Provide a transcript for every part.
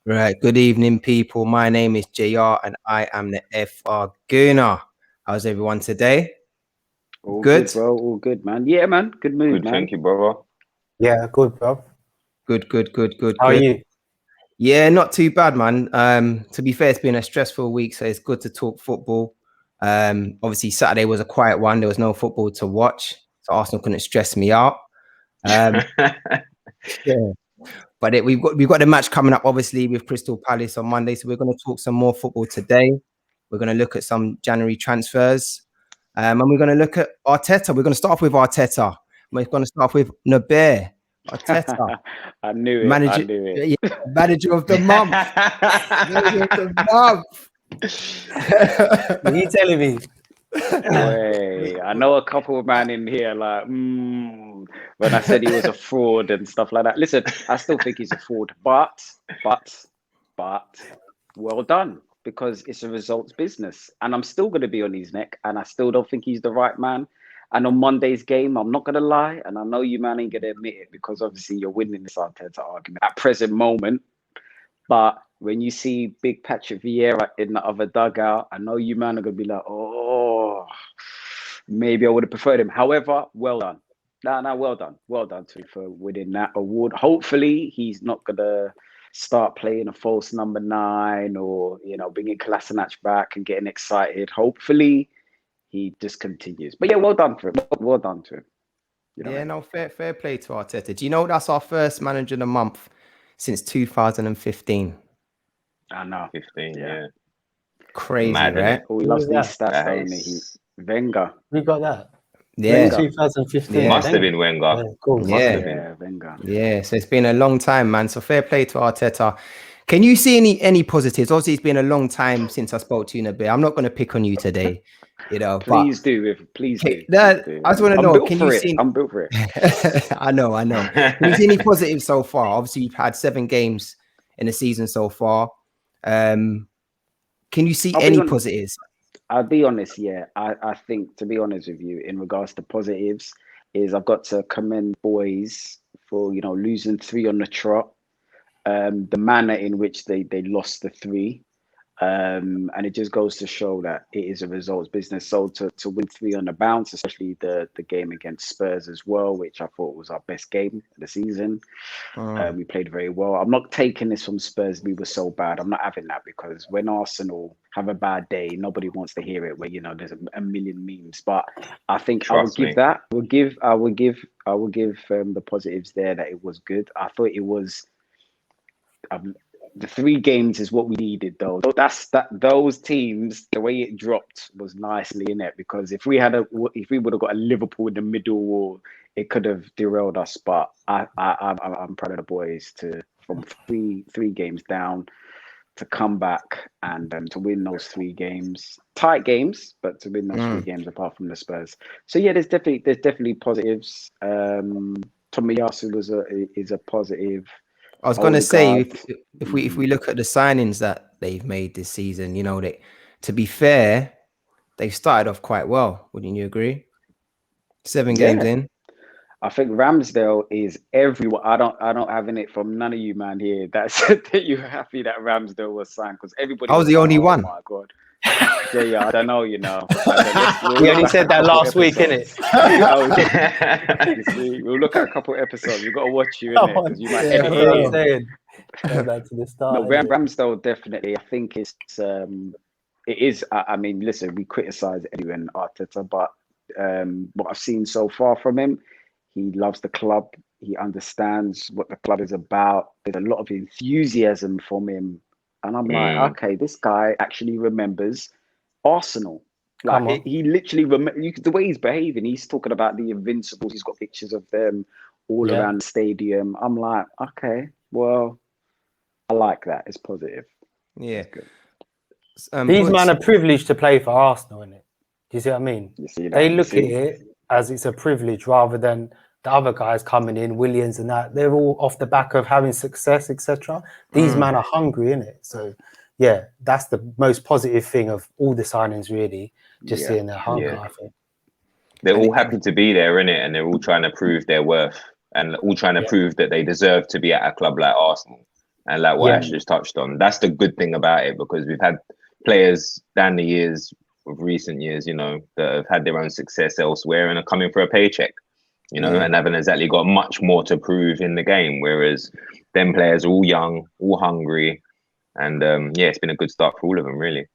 Right. Good evening, people. My name is JR and I am the FRgooner. How's everyone today? All good, Good? bro. All good, man. Yeah, man. Good mood, Good, thank man. you, brother. Yeah, good, bro. Good, good, good, good, How are good. you? Yeah, not too bad, man. To be fair, it's been a stressful week, so it's good to talk football. Obviously, Saturday was a quiet one. There was no football to watch, so Arsenal couldn't stress me out. Um, yeah. But we've got the match coming up, obviously, with Crystal Palace on Monday. So we're going to talk some more football today. We're going to look at some January transfers, and we're going to look at Arteta. We're going to start off with Arteta. We're going to start off with Naber Arteta, I knew it. I manager, knew it. yeah, manager of the month, manager of the month. Are you telling me? Boy, I know a couple of man in here like, when I said he was a fraud and stuff like that. Listen, I still think he's a fraud, but, well done because it's a results business, and I'm still going to be on his neck, and I still don't think he's the right man. And on Monday's game, I'm not going to lie, and I know you man ain't going to admit it because obviously you're winning this Arteta argument at present moment. But when you see big Patrick Vieira in the other dugout, I know you man are gonna be like, oh, maybe I would have preferred him. However, well done. No, well done to him for winning that award. Hopefully, he's not gonna start playing a false number 9 or bringing Kolasinac back and getting excited. Hopefully, he just continues. But yeah, well done for him. Well done to him. You know what I Yeah, mean? no, fair play to Arteta. Do you know that's our first manager of the month since 2015? I know. 15, Yeah. yeah. Crazy, Mad, right? innit? Oh, he Who loves was these that? stats, don't he? Nice. Wenger. We got that. Yeah, 2015. Yeah. Must have been Wenger. Yeah, cool. Must Yeah. have been. Yeah, Wenger. Yeah, so it's been a long time, man. So fair play to Arteta. Can you see any positives? Obviously, it's been a long time since I spoke to you in a bit. I'm not going to pick on you today, but Please do. Please do. I Please do. just want to I'm know, built can for you it. see? I'm built for it. I know. Can you see any positives so far? Obviously, you've had 7 games in the season so far. Can you see I'll be any on- positives? I'll be honest, yeah. I think, to be honest with you, in regards to positives, is I've got to commend boys for losing 3 on the trot. The manner in which they lost the 3. And it just goes to show that it is a results business. So to win 3 on the bounce, especially the game against Spurs as well, which I thought was our best game of the season. We played very well. I'm not taking this from Spurs. We were so bad. I'm not having that because when Arsenal have a bad day, nobody wants to hear it. Where there's a million memes. But I think I would Trust give me. that. I will give the positives there that it was good. I thought it was. The 3 games is what we needed, though. Those teams, the way it dropped was nicely in it because if we would have got a Liverpool in the middle, or it could have derailed us. But I'm proud of the boys from three games down to come back and to win those 3 games, tight games, but to win those 3 games apart from the Spurs. So yeah, there's definitely positives. Tomiyasu is a positive. I was going to say, Odegaard. if we look at the signings that they've made this season, to be fair, they've started off quite well. Wouldn't you agree? 7 games Yeah. in. I think Ramsdale is everyone. I don't have in it from none of you man here that said that you're happy that Ramsdale was signed because everybody I was the like, only oh one. my god. Yeah, I don't know, We only said that last week, innit? You see, we'll look at a couple episodes. We've got to watch you in Come it on. because you might Yeah, edit that's it what I'm in. saying. Go back to the start. No, innit? Ramsdale definitely. I think it is. I mean, listen, we criticize anyone Arteta, but what I've seen so far from him, he loves the club. He understands what the club is about. There's a lot of enthusiasm from him, and I'm like, okay, this guy actually remembers Arsenal. Come Like on. he literally the way he's behaving. He's talking about the Invincibles. He's got pictures of them all Yeah. around the stadium. I'm like, okay, well, I like that. It's positive. Yeah. It's good. These But- men are privileged to play for Arsenal, innit? Do you see what I mean? You see that? They You look see? at it as it's a privilege rather than the other guys coming in, Williams and that. They're all off the back of having success, etc. These men are hungry, innit? So, yeah, that's the most positive thing of all the signings, really. Just Yeah. seeing their hunger, Yeah. I think. They're all happy to be there, innit? And they're all trying to prove their worth and all trying to prove that they deserve to be at a club like Arsenal. And like what Ash just touched on, that's the good thing about it, because we've had players down the years of recent years, you know, that have had their own success elsewhere and are coming for a paycheck, you know, and haven't exactly got much more to prove in the game. Whereas them players are all young, all hungry, and it's been a good start for all of them, really.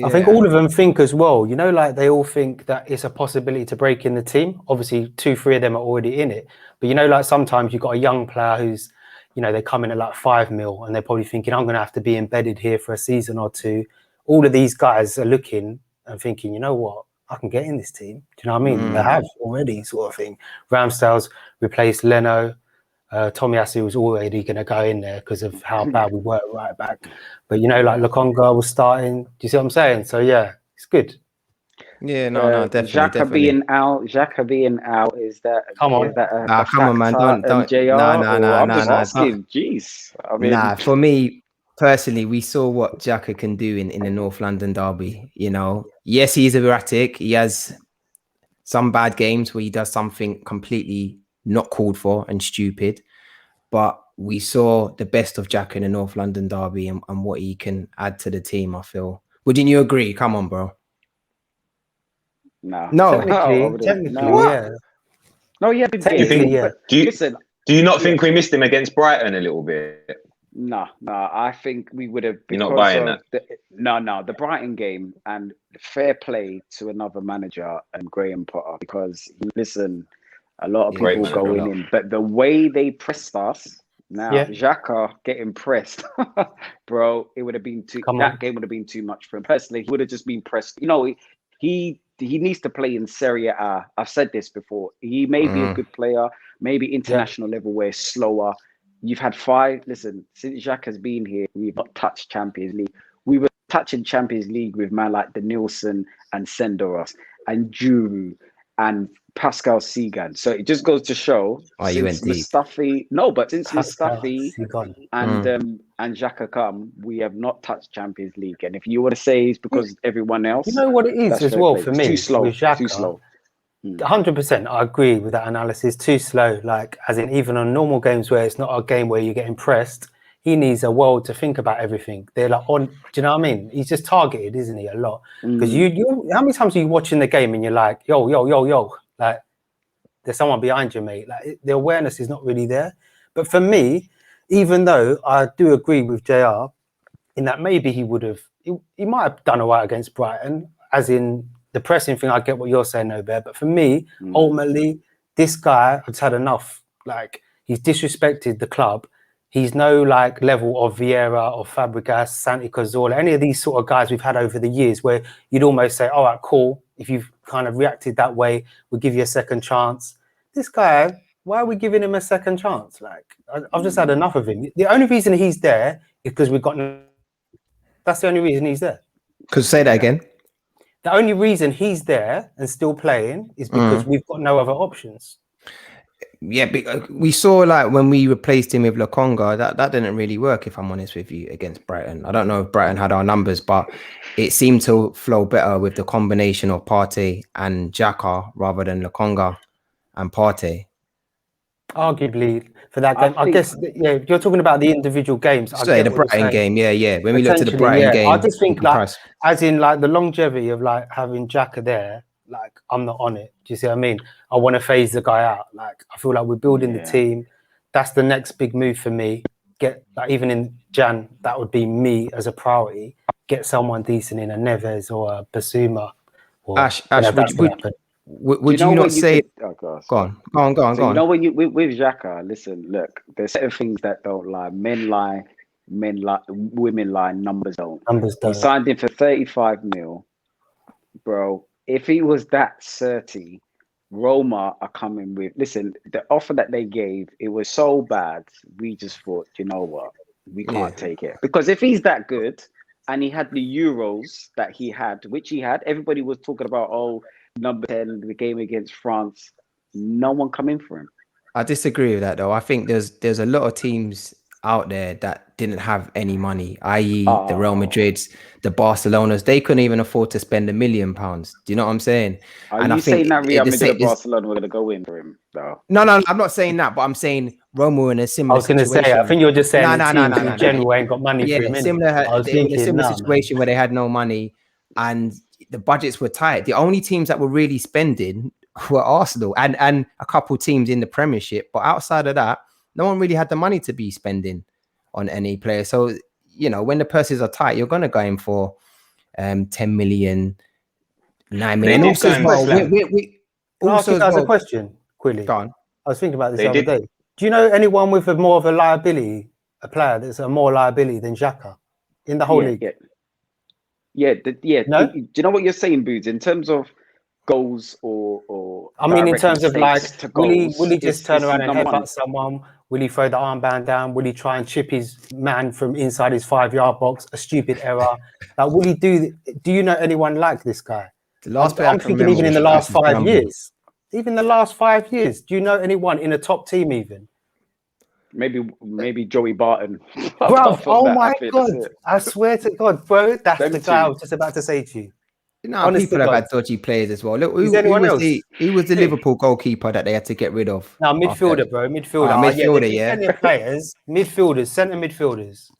I think all of them think as well, you know, like they all think that it's a possibility to break in the team. Obviously, 2-3 of them are already in it. But, you know, like sometimes you've got a young player who's, you know, they come in at like 5 mil and they're probably thinking, I'm going to have to be embedded here for a season or two. All of these guys are looking and thinking, you know what, I can get in this team. Do you know what I mean? They have already, sort of thing. Ramsdale's replaced Leno. Tomiyasu was already going to go in there because of how bad we were right back. But, you know, like Lokonga was starting. Do you see what I'm saying? So, yeah, it's good. Yeah, no, definitely. Xhaka being out, is that come on, come on, man, don't. JR? I'm just asking. Jeez, I mean, for me personally, we saw what Xhaka can do in the North London derby. You know, yes, he's erratic. He has some bad games where he does something completely not called for and stupid, but we saw the best of Xhaka in the North London derby and what he can add to the team. I feel. Wouldn't you agree? Come on, bro. No, technically, yeah. No, yeah, technically, yeah. Do you not think we missed him against Brighton a little bit? No, I think we would have. You're not buying that? The Brighton game, and fair play to another manager and Graham Potter, because listen, a lot of people going in, but the way they pressed us now, Xhaka getting pressed, bro, it would have been that game would have been too much for him personally. He would have just been pressed. You know, he needs to play in Serie A. I've said this before. He may be a good player, maybe international level where it's slower. You've had 5. Listen, since Xhaka has been here, we've not touched Champions League. We were touching Champions League with man like Denilson and Senderos and Juru and Pascal Sigan. So it just goes to show since Mustafi, and Xhaka come, we have not touched Champions League. And if you were to say it's because everyone else, you know what it is as well for me. Too slow. With Xhaka, too slow. 100%, I agree with that analysis. Too slow. Like, as in, even on normal games where it's not a game where you're getting pressed, he needs a world to think about everything. They're like on. Do you know what I mean? He's just targeted, isn't he? A lot. Because you, how many times are you watching the game and you're like, yo, like, there's someone behind you, mate. Like, the awareness is not really there. But for me, even though I do agree with JR in that maybe he might have done all right against Brighton, as in the pressing thing. I get what you're saying, Norbert. But for me, ultimately, this guy has had enough. Like, he's disrespected the club. He's no like level of Vieira or Fabregas, Santi Cazorla, any of these sort of guys we've had over the years where you'd almost say, all right, cool. If you've kind of reacted that way, we'll give you a second chance. This guy, why are we giving him a second chance? Like, I've just had enough of him. The only reason he's there is because we've got that's the only reason he's there. Because say that again. The only reason he's there and still playing is because we've got no other options. Yeah, we saw like when we replaced him with Lokonga, that didn't really work, if I'm honest with you, against Brighton. I don't know if Brighton had our numbers, but it seemed to flow better with the combination of Partey and Xhaka rather than Lokonga and Partey. Arguably for that game, I guess, yeah, you're talking about the individual games. Say the Brighton game, yeah. When we looked at the Brighton game, I just think like, as in like the longevity of like having Xhaka there, like I'm not on it. Do you see what I mean? I want to phase the guy out. Like, I feel like we're building the team. That's the next big move for me. Get like, even in Jan, that would be me as a priority. Get someone decent in a Neves or a Basuma. Or Ash, would you not say? Go on. You know, when you with Xhaka, listen, look, there's certain things that don't lie. Men lie, women lie, numbers don't. He signed him for 35 mil, bro. If he was that 30, Roma are coming with. Listen, the offer that they gave, it was so bad. We just thought, you know what, we can't take it, because if he's that good, and he had the Euros that he had, which he had, everybody was talking about, number 10, the game against France, no one come in for him. I disagree with that, though. I think there's a lot of teams out there that didn't have any money, i.e. the Real Madrids, the Barcelonas. They couldn't even afford to spend £1 million. Do you know what I'm saying? Are you saying that Real Madrid, Barcelona were going to go in for him, though? No, I'm not saying that, but I'm saying Roma were in a similar I was going to situation. say, I think you're just saying No, teams in general ain't got money for Yeah, him. similar. I was They were in a thinking, similar situation where they had no money and the budgets were tight. The only teams that were really spending were Arsenal and a couple teams in the Premiership. But outside of that, no one really had the money to be spending on any player. So, you know, when the purses are tight, you're going to go in for 10 million, 9 million. They And did go also, as and well, slam. Can I ask you guys a question, Quilly? Go on. I was thinking about this They the other did. day. Do you know anyone with more of a liability, a player that's a more liability than Xhaka in the whole league? No? Do you know what you're saying, Boots? In terms of goals or I mean, in direct terms of like, mistakes to will he goals, just turn around and number one. headbutt someone? Will he throw the armband down? Will he try and chip his man from inside his 5-yard box? A stupid error. Like, will he do you know anyone like this guy? The last player I'm I can thinking remember even in was the last Francis 5 Bramble. years. Even the last 5 years. Do you know anyone in a top team even? Maybe Joey Barton. Bro, oh my that's God. it. I swear to God, bro. That's Them the guy I two. was just about to say to you. You know, Honest people to have God. had dodgy players as well. Look, Is who anyone was else? he was the Who? Liverpool goalkeeper that they had to get rid of. No, after- midfielder, bro. Midfielder. midfielder, there's yeah. plenty of players. Midfielders, centre midfielders.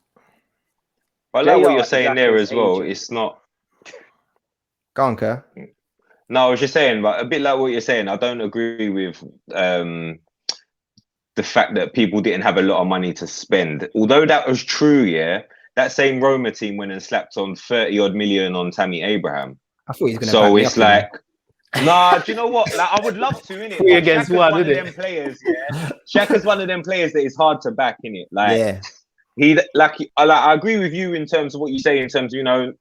I like what JR you're saying there Xhaka's as well. agent. It's not. Go on, Kerr. No, I was just saying, but a bit like what you're saying. I don't agree with the fact that people didn't have a lot of money to spend. Although that was true, yeah. That same Roma team went and slapped on 30 odd million on Tammy Abraham. I thought he was going to. So it's like, nah. Do you know what? Like, I would love to, innit? 3 against 1, one of innit? them players, yeah. Shaka's one of them players that is hard to back, innit? Like, yeah, I agree with you in terms of what you say. In terms of, you know,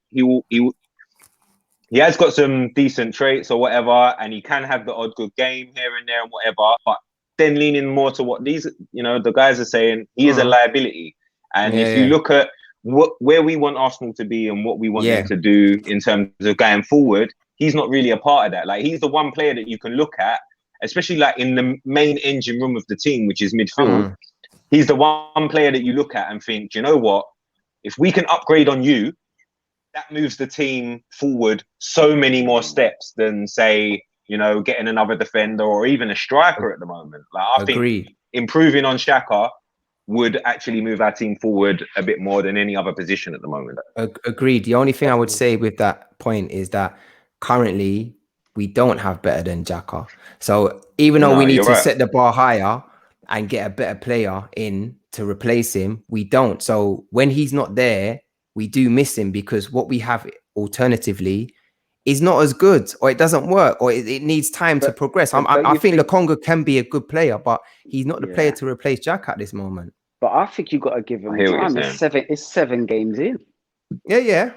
he has got some decent traits or whatever, and he can have the odd good game here and there and whatever. But then leaning more to what these, you know, the guys are saying, he is a liability. And if you look at where we want Arsenal to be and what we want them to do in terms of going forward, he's not really a part of that. Like, he's the one player that you can look at, especially like in the main engine room of the team, which is midfield. He's the one player that you look at and think, do you know what? If we can upgrade on you, that moves the team forward so many more steps than, say, you know, getting another defender or even a striker at the moment. Like, I think improving on Xhaka would actually move our team forward a bit more than any other position at the moment. Agreed. The only thing I would say with that point is that currently we don't have better than Xhaka. So even though we need to set the bar higher and get a better player in to replace him, we don't. So when he's not there, we do miss him because what we have alternatively is not as good, or it doesn't work, or it needs time to progress. I think Lokonga can be a good player, but he's not the player to replace Xhaka at this moment. But I think you got to give him time. It's 7 games in. Yeah.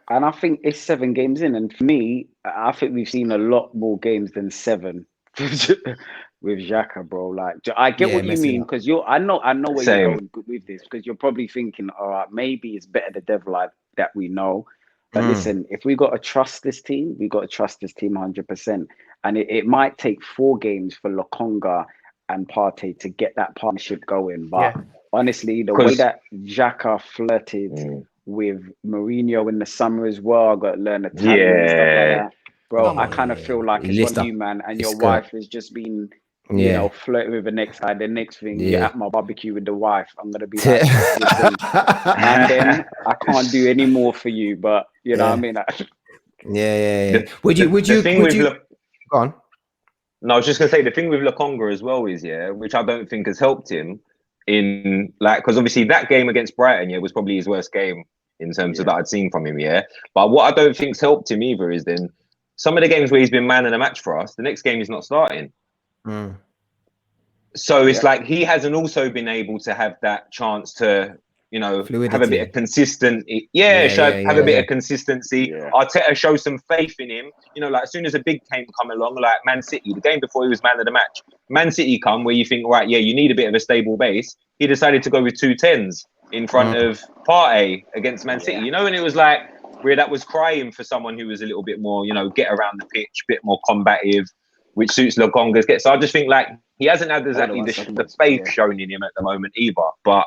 And I think it's 7 games in. And for me, I think we've seen a lot more games than 7 with Xhaka, bro. Like, I get what you mean, because I know where you're going with this, because you're probably thinking, all right, maybe it's better the devil that we know. But listen, if we got to trust this team, we got to trust this team 100%. And it might take 4 games for Lokonga and Partey to get that partnership going. But honestly, the way that Xhaka flirted with Mourinho in the summer as well, I got to learn Italian and stuff like that. Bro, I kind of feel like it's on you, man. And your wife has just been, you know, flirting with the next guy. The next thing, you're at my barbecue with the wife. I'm going to be like, listen, and then I can't do any more for you. But, you know what I mean? Would you go on? No, I was just going to say, the thing with Lokonga as well is, which I don't think has helped him in, like, because obviously that game against Brighton, was probably his worst game in terms of that I'd seen from him, But what I don't think's helped him either is then some of the games where he's been man of the match for us, the next game he's not starting. So it's like he hasn't also been able to have that chance to, you know, fluidity. Have a bit of consistent, have a bit of consistency. Arteta show some faith in him. You know, like as soon as a big game come along, like Man City, the game before he was man of the match, Man City come where you think, right, you need a bit of a stable base. He decided to go with 2 10s in front of Partey against Man City. You know, and it was like where that was crying for someone who was a little bit more, you know, get around the pitch, a bit more combative, which suits Lokonga's get. So I just think like he hasn't had exactly the faith shown in him at the moment either. But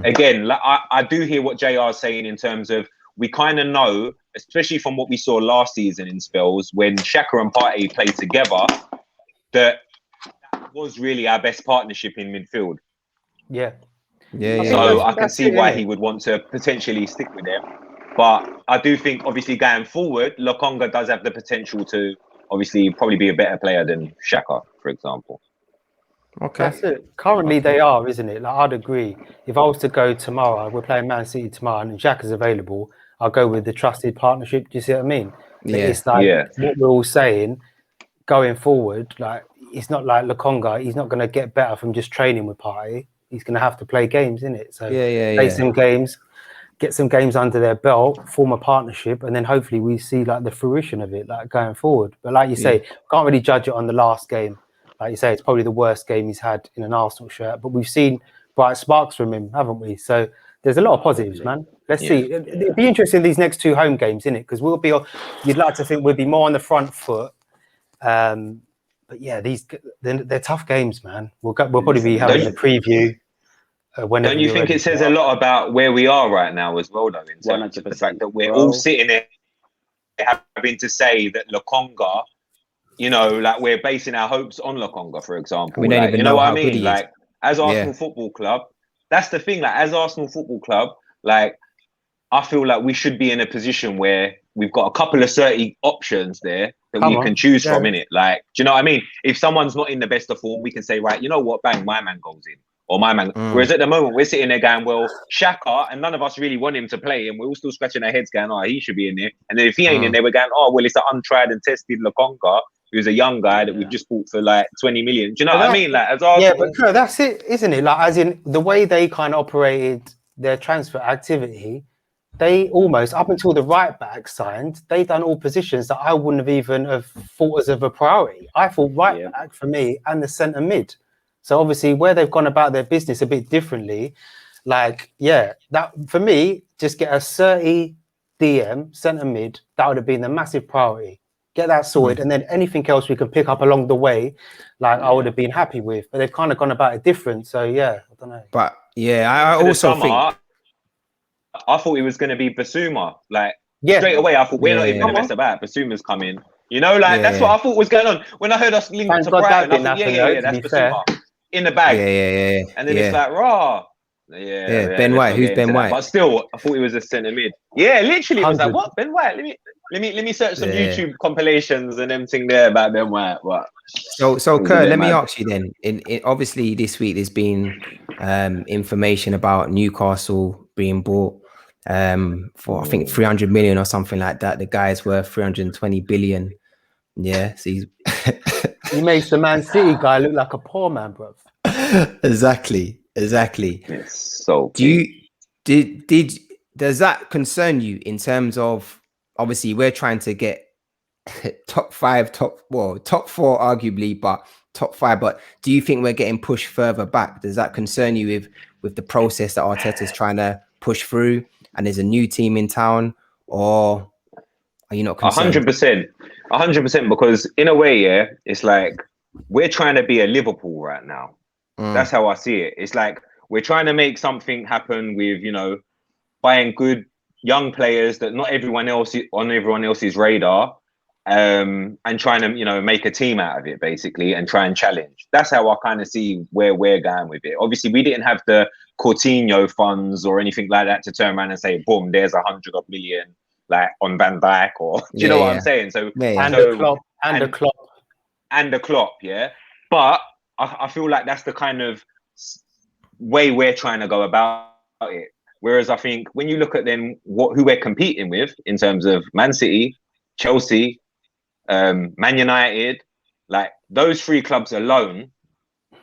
again, like, I do hear what JR is saying in terms of we kind of know, especially from what we saw last season in spells when Xhaka and Partey played together, that was really our best partnership in midfield. Yeah. So I can see why he would want to potentially stick with them. But I do think, obviously, going forward, Lokonga does have the potential to obviously probably be a better player than Xhaka, for example. Okay. That's it. Currently, they are, isn't it? Like, I'd agree. If I was to go tomorrow, we're playing Man City tomorrow, and Xhaka's available, I'll go with the trusted partnership. Do you see what I mean? But it's like what we're all saying going forward. Like, it's not like Lokonga. He's not going to get better from just training with Partey. He's going to have to play games, isn't it? So play some games, get some games under their belt, form a partnership, and then hopefully we see like the fruition of it, like going forward. But like you say, can't really judge it on the last game. Like you say, it's probably the worst game he's had in an Arsenal shirt. But we've seen bright sparks from him, haven't we? So there's a lot of positives, man. Let's see. It'd be interesting these next two home games, innit? Because we'll be. You'd like to think we'll be more on the front foot. But yeah, they're tough games, man. We'll probably be having a preview. Don't you think it says a lot about where we are right now as well, though, in terms of the fact that we're all sitting there having to say that Lokonga, you know, like we're basing our hopes on Lokonga, for example. We don't even know what how I mean? good he is. Like, as Arsenal Football Club, that's the thing. Like, as Arsenal Football Club, like, I feel like we should be in a position where we've got a couple of 30 options there that we can choose from, innit? Like, do you know what I mean? If someone's not in the best of form, we can say, right, you know what, bang, my man goes in. Or my man. Whereas at the moment, we're sitting there going, well, Xhaka, and none of us really want him to play, and we're all still scratching our heads going, oh, he should be in there. And then if he ain't in there, we're going, oh, well, it's an untried and tested Lokonga, who's a young guy that we've just bought for like 20 million. Do you know what I mean? Like, as Arsenal, but that's it, isn't it? Like, as in the way they kind of operated their transfer activity, they almost, up until the right back signed, they done all positions that I wouldn't have even have thought as of a priority. I thought right back for me and the centre mid. So obviously where they've gone about their business a bit differently, like, that for me, just get a 30 DM centre mid, that would have been the massive priority. Get that sorted, and then anything else we can pick up along the way, like I would have been happy with. But they've kind of gone about it different. So I don't know. But I also think I thought it was going to be Basuma. Like straight away, I thought we're not even going to mess about. Basuma's coming. You know, like that's what I thought was going on. When I heard us linked to Brighton, I thought, that's Basuma in the bag. And then it's like, raw. Ben White. Who's Ben White? But still, I thought he was a centre mid. Yeah, literally, I was like, what? Ben White? Let me search some YouTube compilations and everything there about Ben White. What? So Kerr, let me ask you then. In obviously this week there's been information about Newcastle being bought for I think 300 million or something like that. The guy's worth 320 billion. Yeah, so he's he makes the Man City guy look like a poor man, bro. Exactly. It's so does that concern you in terms of, obviously we're trying to get top four arguably, but top 5, but do you think we're getting pushed further back? Does that concern you with the process that Arteta's trying to push through and there's a new team in town, or are you not concerned? 100%, because in a way, it's like we're trying to be a Liverpool right now. That's how I see it. It's like we're trying to make something happen with, you know, buying good young players that not everyone else on everyone else's radar, and trying to, you know, make a team out of it basically and try and challenge. That's how I kind of see where we're going with it. Obviously, we didn't have the Coutinho funds or anything like that to turn around and say, boom, there's 100 million like on Van Dijk, or do you know what I'm saying? So the Klopp, yeah. But I feel like that's the kind of way we're trying to go about it. Whereas I think when you look at then who we're competing with in terms of Man City, Chelsea, Man United, like those 3 clubs alone, I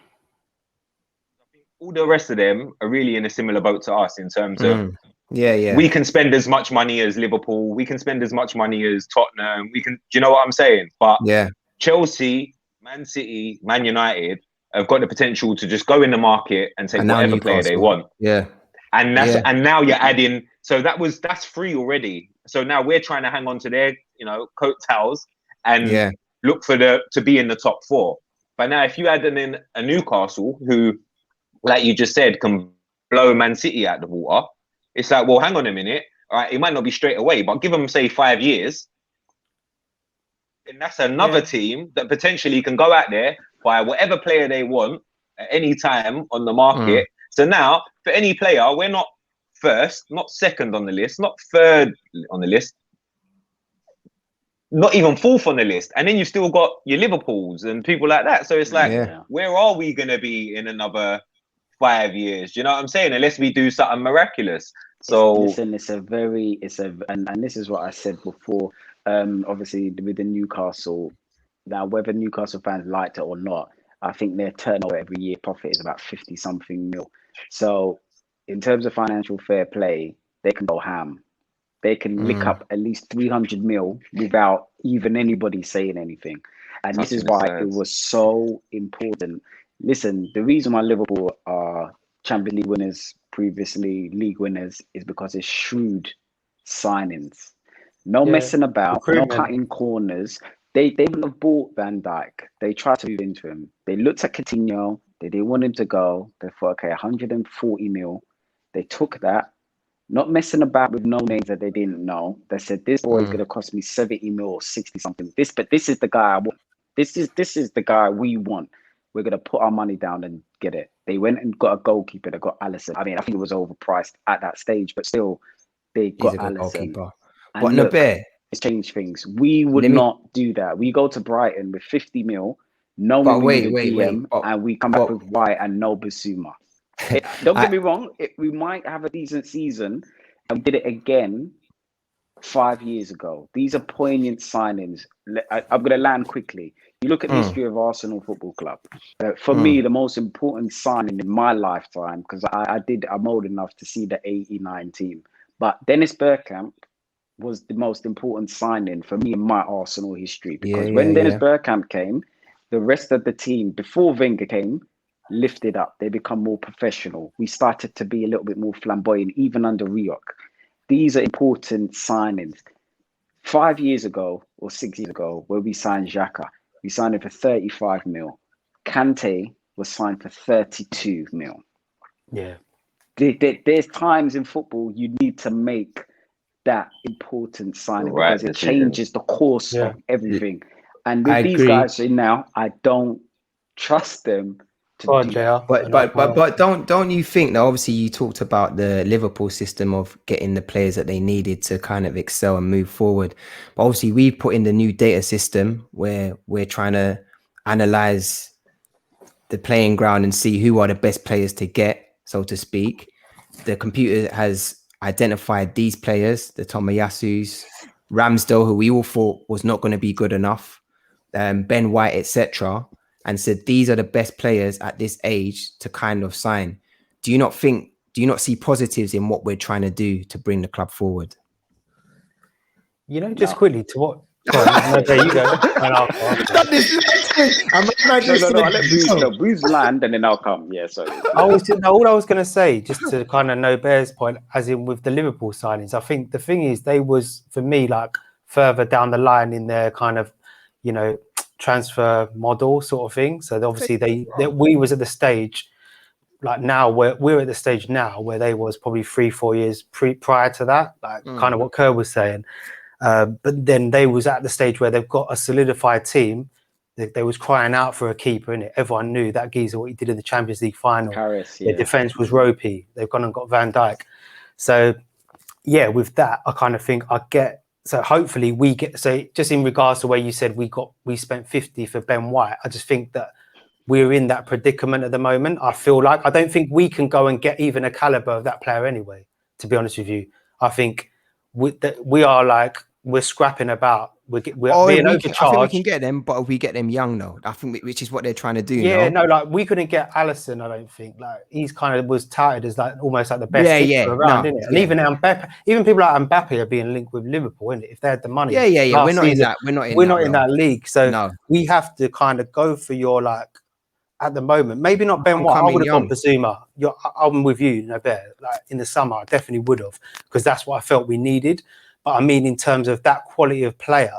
think all the rest of them are really in a similar boat to us in terms of we can spend as much money as Liverpool, we can spend as much money as Tottenham, do you know what I'm saying? But Chelsea, Man City, Man United have got the potential to just go in the market and take whatever player they want. And now you're adding, so that's 3 already. So now we're trying to hang on to their, you know, coattails and look to be in the top 4. But now if you add in a Newcastle who, like you just said, can blow Man City out the water, it's like, well, hang on a minute. All right, it might not be straight away, but give them, say, 5 years. And that's another team that potentially can go out there, buy whatever player they want at any time on the market, So now, for any player, we're not first, not second on the list, not third on the list, not even fourth on the list. And then you've still got your Liverpools and people like that. So it's like, where are we going to be in another 5 years? Do you know what I'm saying? Unless we do something miraculous. So listen, and this is what I said before. Obviously with the Newcastle, now whether Newcastle fans liked it or not, I think their turnover every year profit is about 50 something mil. So in terms of financial fair play, they can go ham. They can lick up at least 300 mil without even anybody saying anything. And this is why it was so important. Listen, the reason why Liverpool are Champions League winners, previously league winners, is because it's shrewd signings. No messing about, no cutting corners. They wouldn't have bought Van Dijk. They tried to move into him. They looked at Coutinho. They didn't want him to go. They thought, okay, 140 mil. They took that. Not messing about with no names that they didn't know. They said, this boy is going to cost me 70 mil or 60 something. But this is the guy I want. This is the guy we want. We're going to put our money down and get it. They went and got a goalkeeper. They got Alisson. I mean, I think it was overpriced at that stage, but still, they got Alisson. But look, it's changed things. We would not do that. We go to Brighton with 50 mil, no DM, and we come back with White and no Basuma. Don't get me wrong. We might have a decent season, and we did it again 5 years ago. These are poignant signings. I'm going to land quickly. You look at the history of Arsenal Football Club. For me, the most important signing in my lifetime, because I'm old enough to see the 89 team. But Dennis Bergkamp was the most important signing for me in my Arsenal history. Because when Dennis Bergkamp came, the rest of the team, before Wenger came, lifted up. They become more professional. We started to be a little bit more flamboyant, even under Rioch. These are important signings. 5 years ago or 6 years ago, where we signed Xhaka, we signed him for 35 mil. Kante was signed for 32 mil. Yeah. There's times in football you need to make that important signing because it changes the course of everything. And with these guys in now, I don't trust them. But don't you think that obviously you talked about the Liverpool system of getting the players that they needed to kind of excel and move forward, but obviously we put in the new data system where we're trying to analyze the playing ground and see who are the best players to get, so to speak. The computer has identified these players, the Tomiyasus, Ramsdale, who we all thought was not going to be good enough, Ben White, etc., and said these are the best players at this age to kind of sign. Do you not see positives in what we're trying to do to bring the club forward? You know, just quickly to what? There you go. I'll let Booze land and then I'll come. Yeah, sorry. All I was going to say, just to kind of know Bear's point, as in with the Liverpool signings, I think the thing is they was, for me, like further down the line in their kind of, you know, transfer model sort of thing. So obviously we was at the stage like now where we're at the stage now where they was probably 3-4 years prior to that, like kind of what Kerr was saying. But then they was at the stage where they've got a solidified team. They was crying out for a keeper, innit? Everyone knew that geezer, what he did in the Champions League final. Their defense was ropey. They've gone and got Van Dijk. So yeah, with that, I kind of think so hopefully we get, so just in regards to where you said we spent 50 for Ben White, I just think that we're in that predicament at the moment. I feel like, I don't think we can go and get even a caliber of that player anyway, to be honest with you. I think we're scrapping about. We're being overcharged. I think we can get them, but if we get them young though, I think which is what they're trying to do. Like we couldn't get Alisson. I don't think he's kind of was touted as like almost like the best around, isn't it? And even Mbappe, even people like Mbappe are being linked with Liverpool, isn't it? If they had the money, we're not in that. We're not in that league. So we have to kind of go for your at the moment. Maybe not Ben White. I would have gone Basuma. I'm with you, Bear. Like in the summer, I definitely would have, because that's what I felt we needed. But I mean, in terms of that quality of player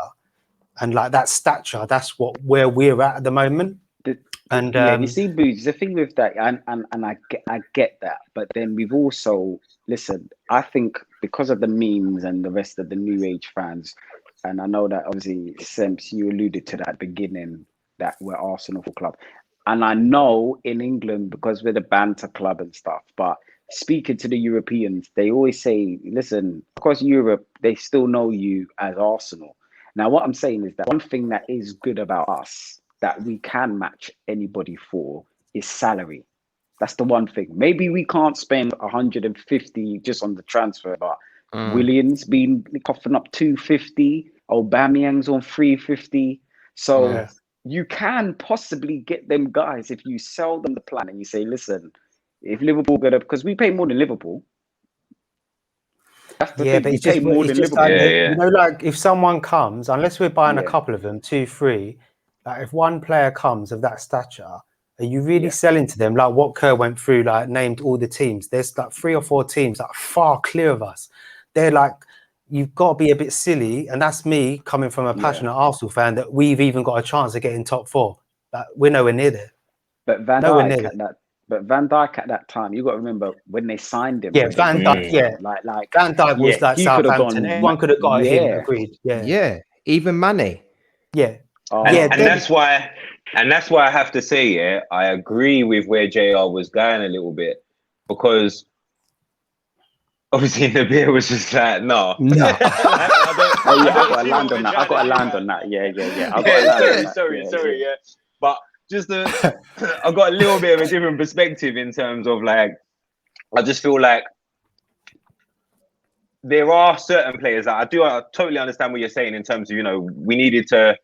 and like that stature, that's where we're at the moment. You see, Boots, the thing with that, and I get that, but then we've also listened. I think because of the memes and the rest of the new age fans, and I know that obviously, Semps, you alluded to that beginning that we're Arsenal Football Club. And I know in England, because we're the banter club and stuff, but speaking to the Europeans, they always say, listen, across Europe, they still know you as Arsenal. Now, what I'm saying is that one thing that is good about us that we can match anybody for is salary. That's the one thing. Maybe we can't spend 150 just on the transfer, but Williams been coughing up 250, Aubameyang's on 350. So you can possibly get them guys if you sell them the plan and you say, listen, if Liverpool get up, because we pay more than Liverpool. That's the thing. but We it's pay just, more it's than just Liverpool. like, you know, like if someone comes, unless we're buying a couple of them, 2, 3, like if one player comes of that stature, are you really selling to them? Like what Kerr went through, like named all the teams. There's like 3 or 4 teams that are far clear of us. They're like, you've got to be a bit silly. And that's me coming from a passionate Arsenal fan, that we've even got a chance of getting top 4. Like we're nowhere near there. But Van Dijk at that time, you got to remember when they signed him. Yeah, Van Dijk. Like Van Dijk was like Southampton. Everyone could have got him. Agreed. Yeah. Even Mane. Yeah. And that's why I have to say, I agree with where JR was going a little bit, because obviously the beer was just like, no. I got to land on that. I got to land on that. Yeah. Sorry. But just I got a little bit of a different perspective in terms of like, I just feel like there are certain players that I totally understand what you're saying in terms of, you know, we needed to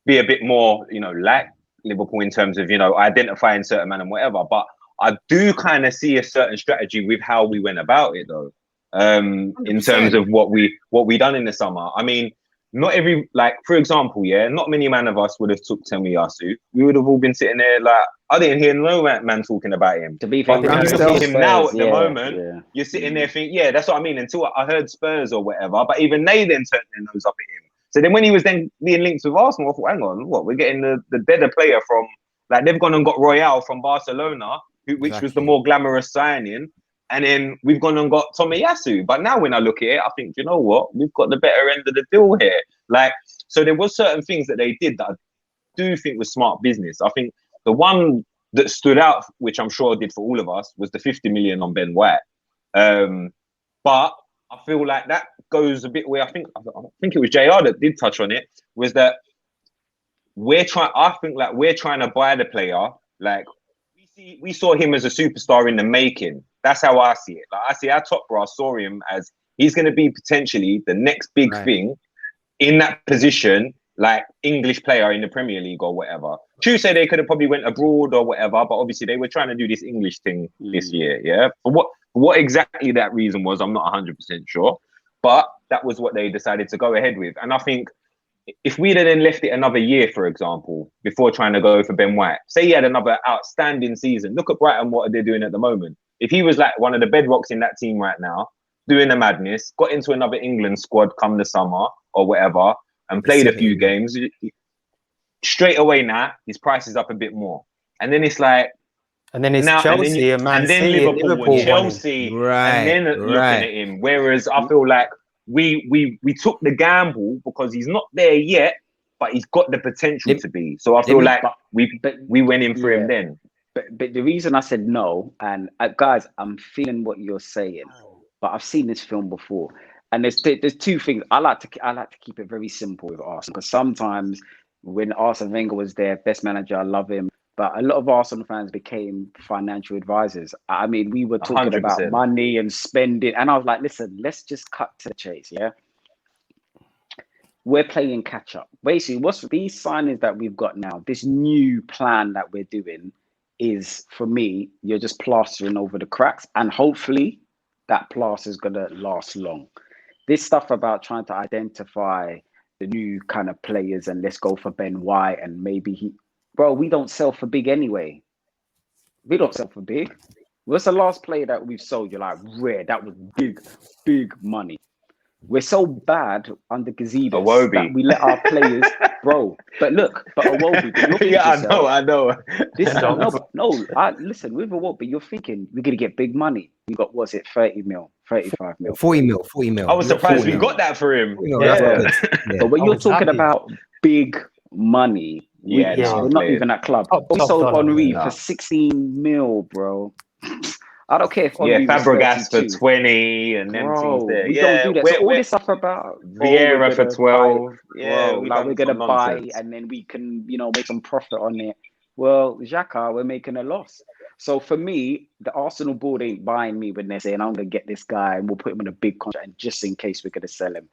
be a bit more, you know, like Liverpool in terms of, you know, identifying certain man and whatever. But I do kind of see a certain strategy with how we went about it, though, in terms of what we done in the summer. I mean, not every, like, for example, not many man of us would have took Tomiyasu. We would have all been sitting there like, I didn't hear no man talking about him. To be fair, when you see him now at the moment, you're sitting there thinking, that's what I mean. Until I heard Spurs or whatever, but even they then turned their nose up at him. So then when he was then being linked with Arsenal, I thought, hang on, what? We're getting the better player from, like, they've gone and got Royale from Barcelona, which was the more glamorous signing. And then we've gone and got Tomiyasu. But now when I look at it, I think, you know what? We've got the better end of the deal here. Like, so there was certain things that they did that I do think was smart business. I think the one that stood out, which I'm sure did for all of us, was the 50 million on Ben White. But I feel like that goes a bit where I think it was JR that did touch on it, was that we're trying to buy the player. Like, we saw him as a superstar in the making. That's how I see it. Like, I see our top brass saw him as he's going to be potentially the next big thing in that position, like English player in the Premier League or whatever. True, say they could have probably went abroad or whatever, but obviously they were trying to do this English thing this year. Yeah, for what exactly that reason was, I'm not 100% sure, but that was what they decided to go ahead with. And I think if we'd have then left it another year, for example, before trying to go for Ben White, say he had another outstanding season. Look at Brighton, what are they doing at the moment? If he was like one of the bedrocks in that team right now, doing the madness, got into another England squad come the summer or whatever, and played a few games, straight away now, his price is up a bit more. And then it's like, and then it's Chelsea and Man City and Liverpool and Chelsea, and then looking at him. Whereas I feel like we took the gamble because he's not there yet, but he's got the potential to be. So I feel like we went in for him then. But the reason I said no, and guys, I'm feeling what you're saying, but I've seen this film before, and there's 2 things. I like to keep it very simple with Arsenal, because sometimes when Arsene Wenger was there, best manager, I love him, but a lot of Arsenal fans became financial advisors. I mean, we were talking 100%. About money and spending, and I was like, listen, let's just cut to the chase, yeah? We're playing catch up. Basically, what's these signings that we've got now, this new plan that we're doing is, for me, you're just plastering over the cracks, and hopefully that plaster is going to last long. This stuff about trying to identify the new kind of players and let's go for Ben White and maybe we don't sell for big anyway. We don't sell for big. What's the last player that we've sold? You're like, rare. That was big money. We're so bad under Gazidis that we let our players, But look, Iwobi. I know. Listen, with Iwobi, you're thinking we're gonna get big money. We got 30 mil, 35 mil, 40 mil. I was surprised we got that for him. But when you're talking about big money, Yeah, we're not even that club. We sold Henri for 16 mil, bro. I don't care if Henri was Fabregas 32. for 20 and them things there. We don't do that. So all this stuff about Vieira for 12. We're gonna buy and then we can, make some profit on it. Well, Xhaka, we're making a loss. So for me, the Arsenal board ain't buying me when they're saying I'm gonna get this guy and we'll put him in a big contract and just in case we're gonna sell him.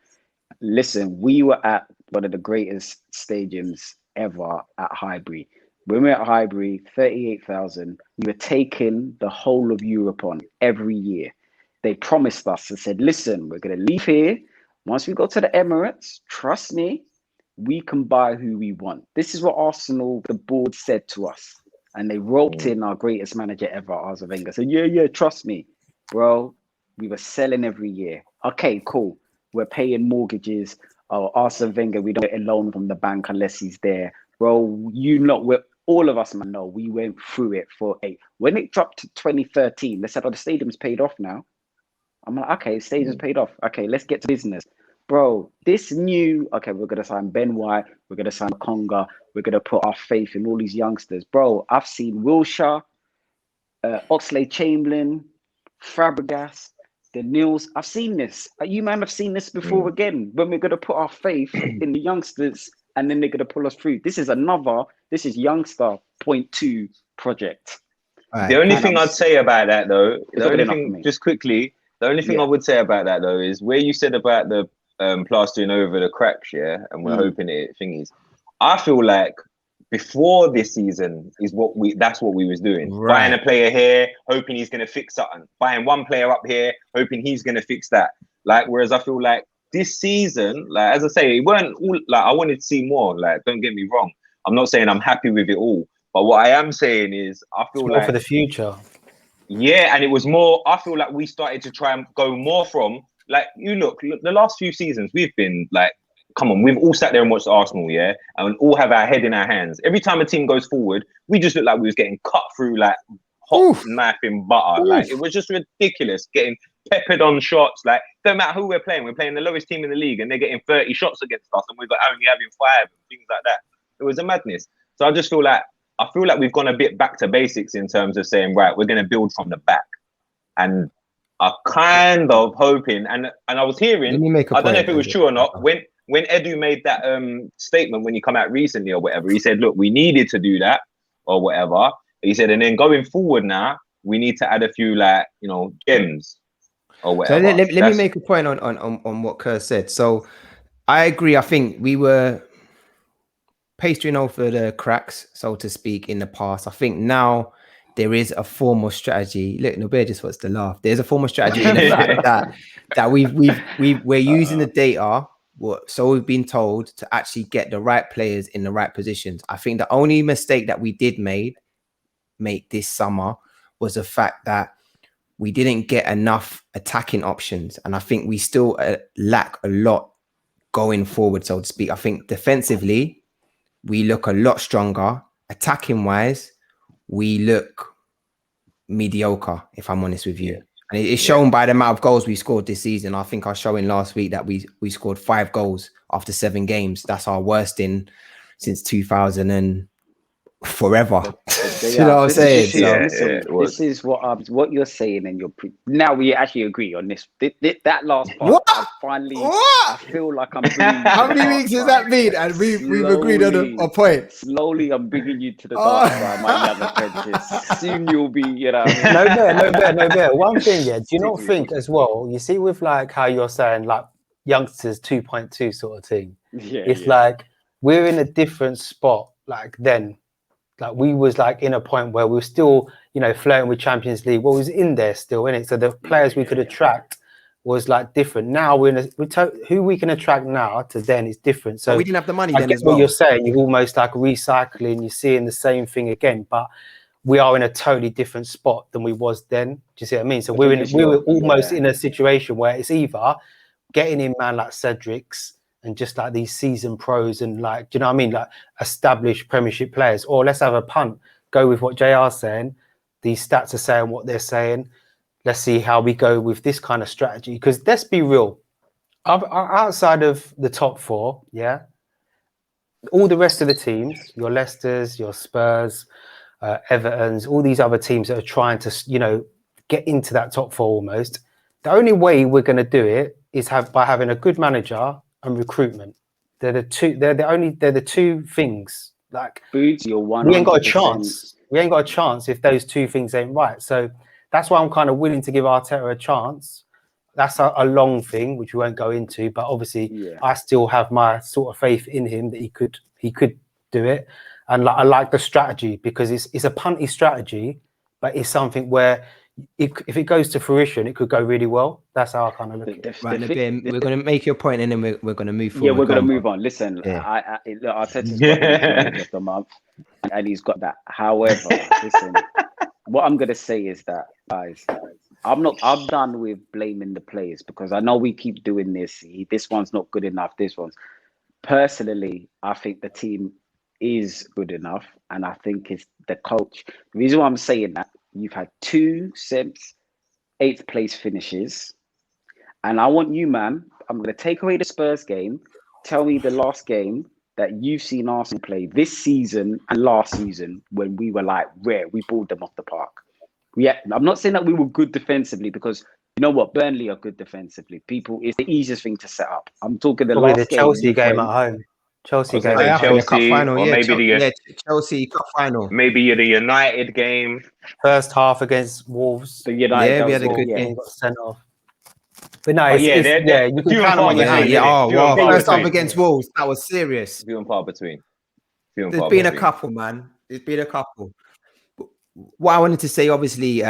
Listen, we were at one of the greatest stadiums ever at Highbury. When we were at Highbury, 38,000, we were taking the whole of Europe on every year. They promised us and said, listen, we're going to leave here. Once we go to the Emirates, trust me, we can buy who we want. This is what Arsenal, the board, said to us. And they roped in our greatest manager ever, Arsene Wenger. Said, yeah, trust me. Bro, we were selling every year. Okay, cool. We're paying mortgages. Oh, Arsene Wenger, we don't get a loan from the bank unless he's there. Bro, we're all of us, man, know we went through it when it dropped to 2013, they said, the stadium's paid off now. I'm like, okay, stadium's paid off. Okay, let's get to business. Bro, this we're going to sign Ben White, we're going to sign Conga, we're going to put our faith in all these youngsters. Bro, I've seen Wilshere, Oxlade-Chamberlain, Fabregas, the Nils. I've seen this. You man have seen this before again, when we're going to put our faith in the youngsters and then they're going to pull us through. This is youngster 0.2 project. Right. The only thing I'd say about that, though, just quickly, the only thing I would say about that, though, is where you said about the plastering over the cracks, and we're hoping it thingies. I feel like before this season that's what we was doing. Right. Buying a player here, hoping he's going to fix something. Buying one player up here, hoping he's going to fix that. Whereas I feel like this season, as I say, it weren't all, I wanted to see more. Don't get me wrong. I'm not saying I'm happy with it all. But what I am saying is I feel it's more for the future. Yeah, and it was more, I feel like we started to try and go more from, you look, the last few seasons, we've been come on, we've all sat there and watched Arsenal, and all have our head in our hands. Every time a team goes forward, we just look like we was getting cut through hot knife in butter. It was just ridiculous, getting peppered on shots. Don't matter who we're playing the lowest team in the league and they're getting 30 shots against us and we're only having 5 and things like that. It was a madness. So I just feel like we've gone a bit back to basics in terms of saying, right, we're going to build from the back. And I'm kind of hoping, and I was hearing, I don't know if it was true or not, when Edu made that statement when he come out recently or whatever, he said, look, we needed to do that or whatever. He said, and then going forward now, we need to add a few gems or whatever. So let me make a point on what Kerr said. So I agree. I think we were pastering over the cracks, so to speak, in the past. I think now there is a formal strategy. Look, Nobel just wants to laugh. There's a formal strategy in the fact that we're using the data. So we've been told to actually get the right players in the right positions. I think the only mistake that we did make this summer was the fact that we didn't get enough attacking options. And I think we still lack a lot going forward, so to speak. I think defensively, we look a lot stronger. Attacking wise, we look mediocre, if I'm honest with you. And it's shown by the amount of goals we scored this season. I think I was showing last week that we scored 5 goals after 7 games. That's our worst since 2000 and forever. You know what I'm saying? This is what you're saying, and now we actually agree on this. That last part, I feel like I'm bringing you. How many weeks has that been? And we've agreed on a point. Slowly, I'm bringing you to the dark side, my young apprentice. Soon you'll be, No better. One thing, do you not think as well? You see, with how you're saying, youngsters 2.2 sort of thing. It's we're in a different spot. Then. We was in a point where we were still, flirting with Champions League. Well, we was in there still, innit? So the players we could attract was different. Now who we can attract now to then is different. So we didn't have the money then as well. What you're saying, you're almost recycling, you're seeing the same thing again, but we are in a totally different spot than we was then. Do you see what I mean? So we were almost in a situation where it's either getting in man like Cedric's, and just these seasoned pros and do you know what I mean? Established Premiership players, or let's have a punt, go with what JR's saying. These stats are saying what they're saying. Let's see how we go with this kind of strategy. Because let's be real, outside of the top 4, all the rest of the teams, your Leicesters, your Spurs, Evertons, all these other teams that are trying to, you know, get into that top four almost. The only way we're going to do it is by having a good manager and recruitment. They're the two. They're the two things. Like, Boots, you're 100%. we ain't got a chance. We ain't got a chance if those two things ain't right. So that's why I'm kind of willing to give Arteta a chance. That's a long thing, which we won't go into. But obviously, I still have my sort of faith in him that he could do it. And I like the strategy because it's a punty strategy, but it's something where if it goes to fruition, it could go really well. That's how I kind of look at it. Right, we're going to make your point and then we're going to move forward. Yeah, we're going to move on. Listen, Arteta's got the of the month and he's got that. However, listen, what I'm going to say is that, guys, I'm done with blaming the players because I know we keep doing this. This one's not good enough. This one's. Personally, I think the team is good enough, and I think it's the coach. The reason why I'm saying that, you've had 2 since 8th place finishes, and I want you, man, I'm going to take away the Spurs game. Tell me the last game that you've seen Arsenal play this season and last season when we were like rare. We balled them off the park. I'm not saying that we were good defensively because you know what, Burnley are good defensively. It's the easiest thing to set up. I'm talking the Chelsea game at home. Chelsea game, Chelsea, final, or maybe Chelsea Cup final. Maybe the United game. First half against Wolves. The United, we had a good game. Got sent off. But no, you can count on your hand. First half against Wolves, that was serious. Few and far between. There's been a couple, man. There's been a couple. What I wanted to say, obviously,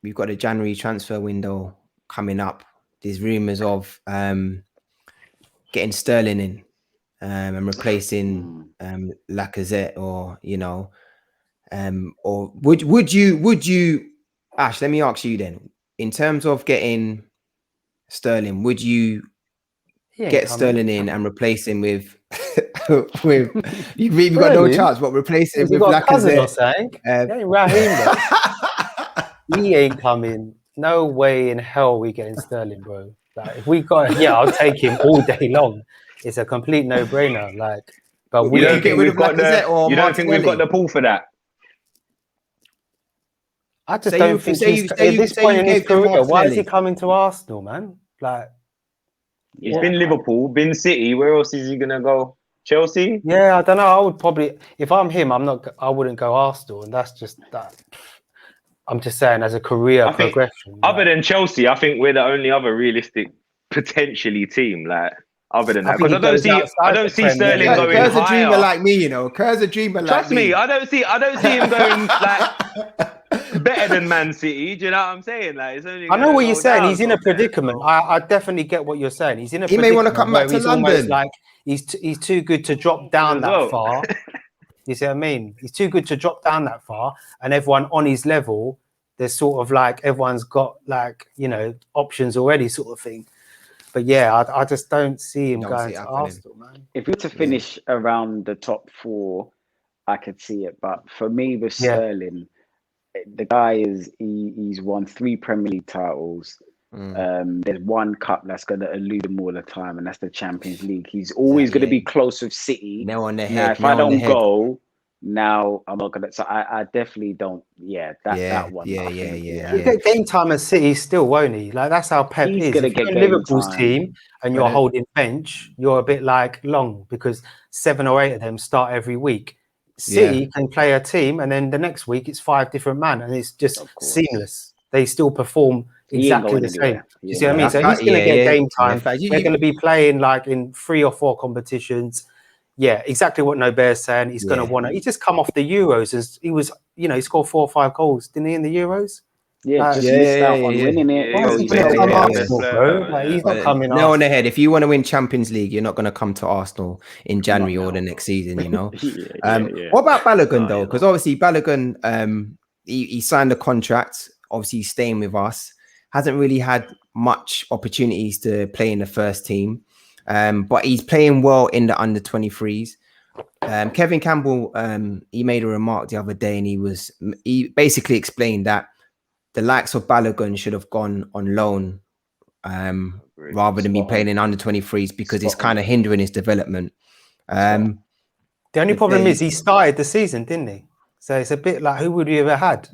we've got a January transfer window coming up. There's rumours of getting Sterling in. And replacing Lacazette, or you know, or would you, Ash? Let me ask you then. In terms of getting Sterling, would you get Sterling in and replace him with You've really got no chance, but replace him with Lacazette? He ain't coming. No way in hell we getting Sterling, bro. Like if we got, I'll take him all day long. It's a complete no-brainer. Like, but we don't think we've got the. You don't think we've got the pull for that? I just don't think at this point in his career, why is he coming to Arsenal, man? Like, he's been Liverpool, been City. Where else is he gonna go? Chelsea? Yeah, I don't know. I would probably, if I'm him, I wouldn't go Arsenal, and that's just that. I'm just saying, as a career progression. Other than Chelsea, I think we're the only other realistic potentially team. Like. Other than that, because I don't see Sterling going higher. Kerr's a dreamer like me, you know. Kerr's a dreamer like me. Trust me, I don't see him going like better than Man City. Do you know what I'm saying? Like, it's only. I know what you're saying. He's in a predicament. I definitely get what you're saying. He's in a. He may want to come back to London. Like he's too good to drop down that far. You see what I mean? He's too good to drop down that far, and everyone on his level, there's sort of like everyone's got like options already, sort of thing. But I just don't see him going to Arsenal, man. If we were to finish around the top 4, I could see it. But for me, with Sterling, the guy he's won 3 Premier League titles. There's one cup that's going to elude him all the time, and that's the Champions League. He's always going to be close with City. Nail on the head. If I don't go, now I'm not gonna. So I definitely don't. That one. He'll get game time at City still, won't he? Like that's how Pep is. If you're in Liverpool's team and you're holding bench, you're a bit like long because 7 or 8 of them start every week. City can play a team, and then the next week it's 5 different men, and it's just seamless. They still perform exactly the same. You see what I mean? So he's gonna get game time. They're gonna be playing like in 3 or 4 competitions. Yeah, exactly what Nobert's saying. He's going to want to. He just come off the Euros as he was, he scored 4 or 5 goals, didn't he, in the Euros? Missed out on winning it. He's not coming. No on the head. If you want to win Champions League, you're not going to come to Arsenal in January or the next season. What about Balogun though? Because obviously Balogun, he signed a contract. Obviously, he's staying with us. Hasn't really had much opportunities to play in the first team. But he's playing well in the under 23s. Kevin Campbell, he made a remark the other day, and he basically explained that the likes of Balogun should have gone on loan rather than be playing in under 23s because it's kind of hindering his development. The only problem is he started the season, didn't he? So it's a bit like, who would we have had?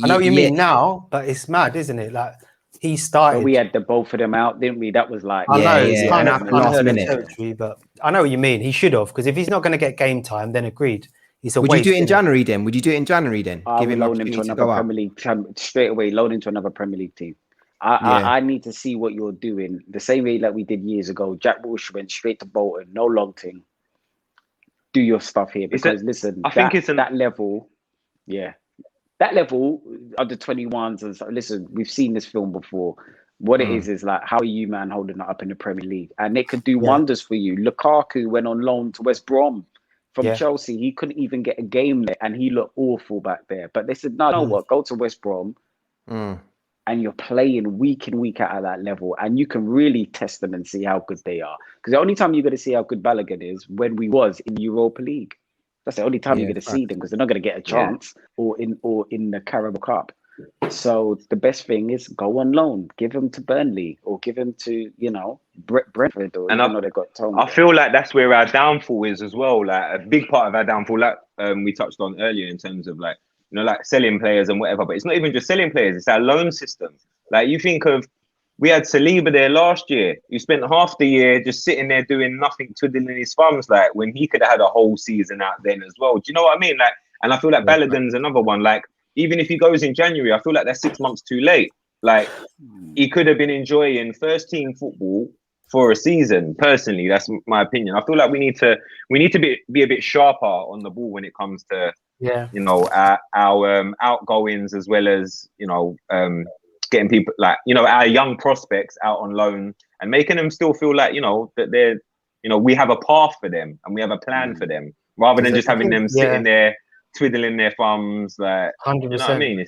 I know what you mean now, but it's mad, isn't it? Like, he started. But we had the both of them out, didn't we? That was like, I know, it's kind of last minute territory, but I know what you mean. He should have, because if he's not going to get game time, then agreed. It's a Would waste. you do it in January then? Would you do it in January then? I Give would him loan him to another Premier League team straight away. Loan him to another Premier League team. I need to see what you're doing. The same way like we did years ago. Jack Wilshere went straight to Bolton, no long thing. Do your stuff here because listen, I think it's that level. Yeah, that level under 21s and so, listen, we've seen this film before. What it is like, how are you, man, holding it up in the Premier League? And it could do wonders for you. Lukaku went on loan to West Brom from Chelsea. He couldn't even get a game there, and he looked awful back there. But they said, no, you know what? Go to West Brom, and you're playing week in, week out at that level, and you can really test them and see how good they are. Because the only time you're going to see how good Balogun is when we was in the Europa League. That's the only time you're going to see them, because they're not going to get a chance or in the Carabao Cup. So the best thing is go on loan, give him to Burnley or give him to, Brentford. Or and they got Tony. I feel like that's where our downfall is as well. Like a big part of our downfall, like we touched on earlier, in terms of like selling players and whatever. But it's not even just selling players; it's our loan system. Like you think of, we had Saliba there last year. You spent half the year just sitting there doing nothing, twiddling his thumbs, like when he could have had a whole season out then as well. Do you know what I mean? Like, and I feel like Balogun's another one. Like, even if he goes in January, I feel like that's 6 months too late. Like, he could have been enjoying first team football for a season. Personally, that's my opinion. I feel like we need to be a bit sharper on the ball when it comes to our outgoings, as well as getting people like our young prospects out on loan and making them still feel like that they're we have a path for them and we have a plan for them, rather than just having them sitting there twiddling their thumbs, like 100%. You know what I mean?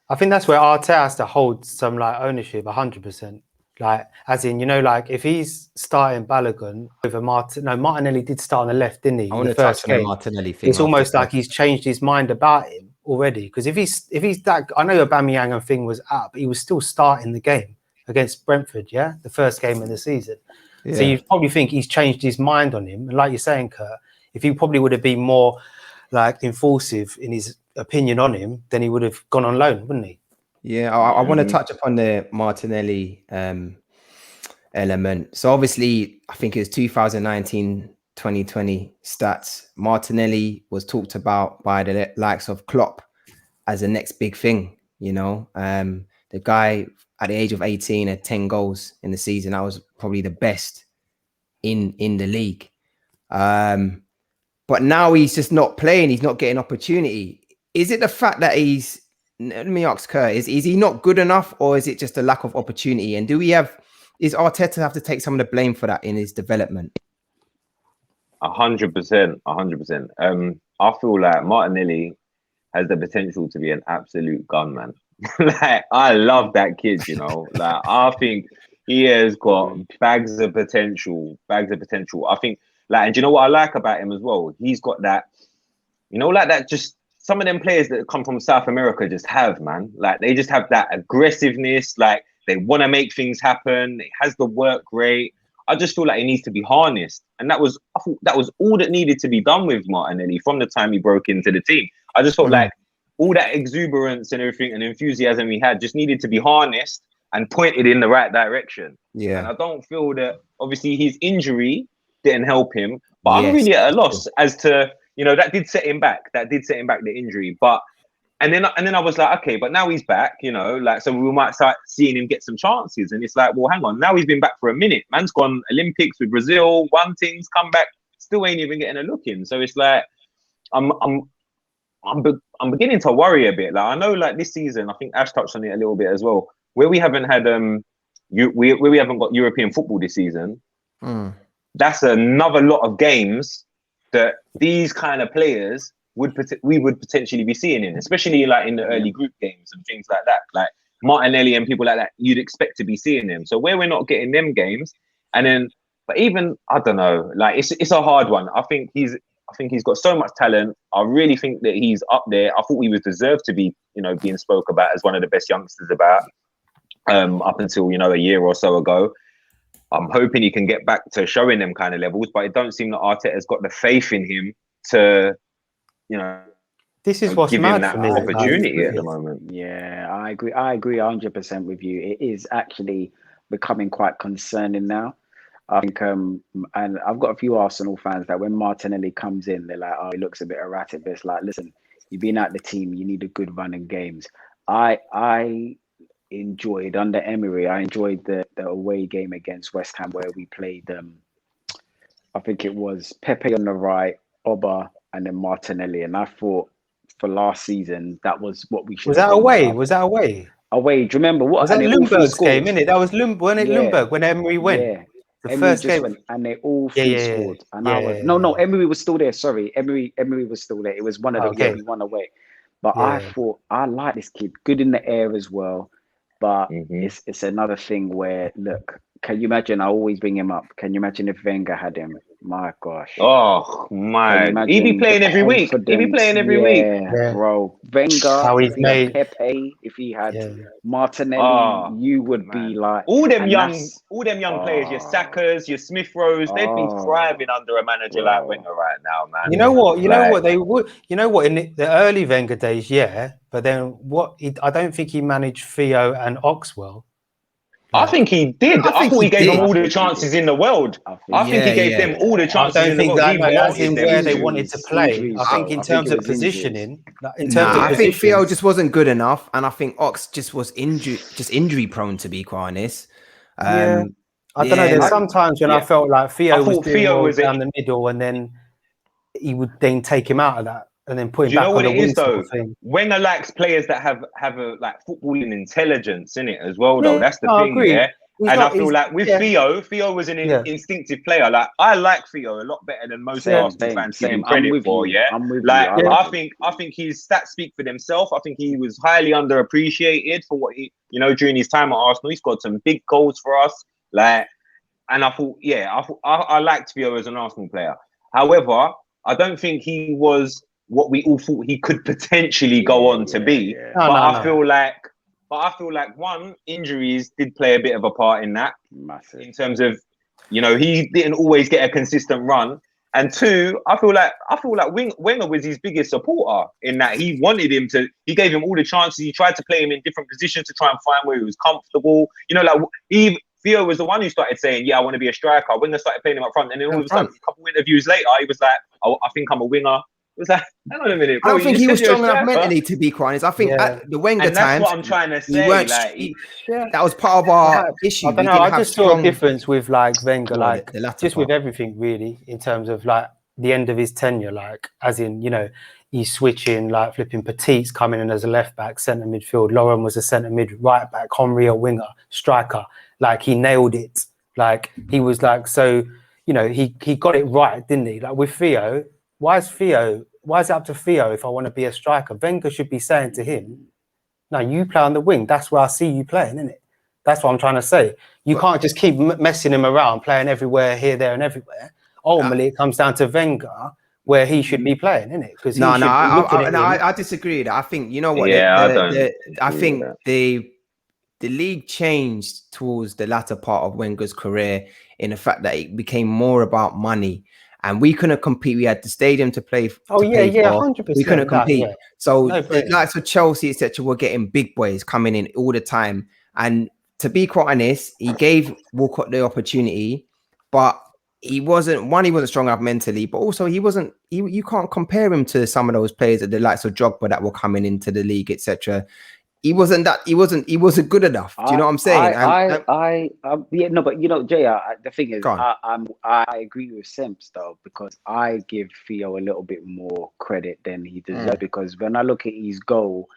I think that's where Arteta has to hold some like ownership, 100%. Like, as in, like if he's starting Balogun with Martinelli did start on the left, didn't he? I want to touch on the Martinelli thing. It's almost like he's changed his mind about him already. Because if he's that, I know Aubameyang and thing was up, but he was still starting the game against Brentford, the first game of the season. Yeah. So you probably think he's changed his mind on him. And like you're saying, Kurt, if he probably would have been more like enforcing in his opinion on him, then he would have gone on loan, wouldn't he? Yeah, I want to touch upon the Martinelli element. So obviously, I think it was 2019-2020 stats. Martinelli was talked about by the likes of Klopp as the next big thing. The guy at the age of 18 had 10 goals in the season. That was probably the best in the league. But now he's just not playing. He's not getting opportunity. Is it the fact that let me ask Kurt, is he not good enough, or is it just a lack of opportunity? And is Arteta have to take some of the blame for that in his development? 100%. I feel like Martinelli has the potential to be an absolute gunman. Like, I love that kid, like I think he has got bags of potential. I think, like, and do you know what I like about him as well? He's got that, like that, just some of them players that come from South America just have, man. Like, they just have that aggressiveness. Like, they want to make things happen. It has the work rate. I just feel like he needs to be harnessed. And I thought that was all that needed to be done with Martinelli from the time he broke into the team. I just felt like all that exuberance and everything and enthusiasm he had just needed to be harnessed and pointed in the right direction. Yeah. And I don't feel that, obviously, his injury didn't help him, but I'm really at a loss as to, that did set him back. The injury. And then I was like, okay, but now he's back, so we might start seeing him get some chances. And it's like, well, hang on, now he's been back for a minute. Man's gone Olympics with Brazil, won things, come back, still ain't even getting a look in. So it's like, I'm beginning to worry a bit. Like, I know, like, this season, I think Ash touched on it a little bit as well, where we haven't had where we haven't got European football this season. That's another lot of games that these kind of players we would potentially be seeing in, especially like in the early group games and things like that. Like Martinelli and people like that, you'd expect to be seeing them. So where we're not getting them games, and then, but even, I don't know, like it's a hard one. I think he's got so much talent. I really think that he's up there. I thought he was deserved to be, being spoke about as one of the best youngsters about up until, a year or so ago. I'm hoping he can get back to showing them kind of levels, but it don't seem that Arteta's got the faith in him to, you know, This is what's give him mad that for me. like, opportunity at the moment. Yeah, I agree. I agree 100% with you. It is actually becoming quite concerning now. I think, and I've got a few Arsenal fans that when Martinelli comes in, they're like, "Oh, he looks a bit erratic." But it's like, listen, you've been at the team, you need a good run in games. I enjoyed under Emery. I enjoyed the away game against West Ham where we played. I think it was Pepe on the right, Oba, and then Martinelli. And I thought for last season that was what we should Was have that gone with. away? Was that away? Away. Do you remember what? Was that And they all three Lundberg's scored. game, innit? That was wasn't it Yeah. Lundberg when Emery went? Yeah. The Emery first just game. went and they all three scored. And I was no, Emery was still there. Sorry. Emery was still there. It was one of the we won away. But I thought I like this kid. Good in the air as well. But it's another thing where, look, can you imagine? I always bring him up. Can you imagine if Wenger had him? My gosh. Oh my! He'd be playing every week. He'd be playing every week. Yeah, bro. Wenger, if he had Pepe, if he had Martinelli, you would be like all them young players, your Sackers, your Smith Rowes, they'd be thriving under a manager like Wenger right now, man. You know what? You know what they would. You know what? In the early Wenger days, but then what? I don't think he managed Theo and Oxwell. I think he did. I thought he gave them all the chances in the world. I think he gave them all the chances in the world. I don't think that's in where they wanted to play. I think in terms of positioning, I think Theo just wasn't good enough, and I think Ox just was injury prone, to be quite honest. I don't know. There's sometimes when I felt like Theo was down the middle, and then he would then take him out of that. And then put him back on the wing sort of thing. Wenger likes players that have a like footballing intelligence in it as well, though. That's the thing, And I feel like with Theo was an instinctive player. Like I like Theo a lot better than most Arsenal fans give him credit for. I think his stats speak for themselves. I think he was highly underappreciated for what he, during his time at Arsenal. He scored some big goals for us. And I thought, I liked Theo as an Arsenal player. However, I don't think he was what we all thought he could potentially go on to be. I feel like one, injuries did play a bit of a part in that. Massive. In terms of, he didn't always get a consistent run. And two, I feel like Wenger was his biggest supporter in that he wanted him to, he gave him all the chances. He tried to play him in different positions to try and find where he was comfortable. Theo was the one who started saying, I want to be a striker. Wenger started playing him up front. And then all of a sudden, a couple of interviews later, he was like, I think I'm a winger. It was like, hang on a minute, bro. I don't think he was strong enough mentally, to be quite honest. I think at the Wenger times, that's what I'm trying to say. That was part of our issue. I don't know. I just saw a difference with Wenger, just with everything really, in terms of the end of his tenure, as in, he's switching, flipping Petit's coming in as a left back, centre midfield. Lauren was a centre mid, right back. Henry a winger, striker. He nailed it. He was so, he got it right, didn't he? With Theo. Why is it up to Theo if I want to be a striker? Wenger should be saying to him, no, you play on the wing. That's where I see you playing, isn't it? That's what I'm trying to say. You can't just keep messing him around, playing everywhere, here, there, and everywhere. Ultimately, it comes down to Wenger, where he should be playing, isn't it? Because I disagree. I think, I think the league changed towards the latter part of Wenger's career in the fact that it became more about money. And we couldn't compete. We had the stadium to play. 100%. We couldn't compete. So the likes of Chelsea, etc., were getting big boys coming in all the time. And to be quite honest, he gave Walcott the opportunity, but he wasn't strong enough mentally. But also, he wasn't. You can't compare him to some of those players at the likes of Drogba that were coming into the league, etc. He wasn't good enough. Do you know what I'm saying? But Jay, the thing is, I agree with Simps though, because I give Theo a little bit more credit than he deserves. Because when I look at his goals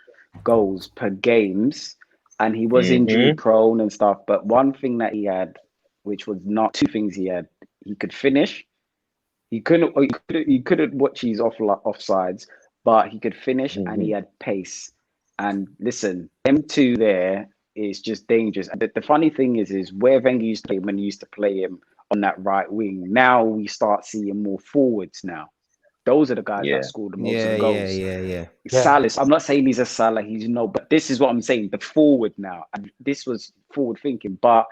per games, and he was injury prone and stuff, but one thing that he had, which was not two things he had, he could finish. He couldn't watch his offsides, but he could finish, and he had pace. And listen, them two there is just dangerous. And the funny thing is where Wenger used to play, when he used to play him on that right wing, now we start seeing more forwards now. Those are the guys that scored the most goals. Salah, I'm not saying he's a Salah, but this is what I'm saying, the forward now. And this was forward thinking, but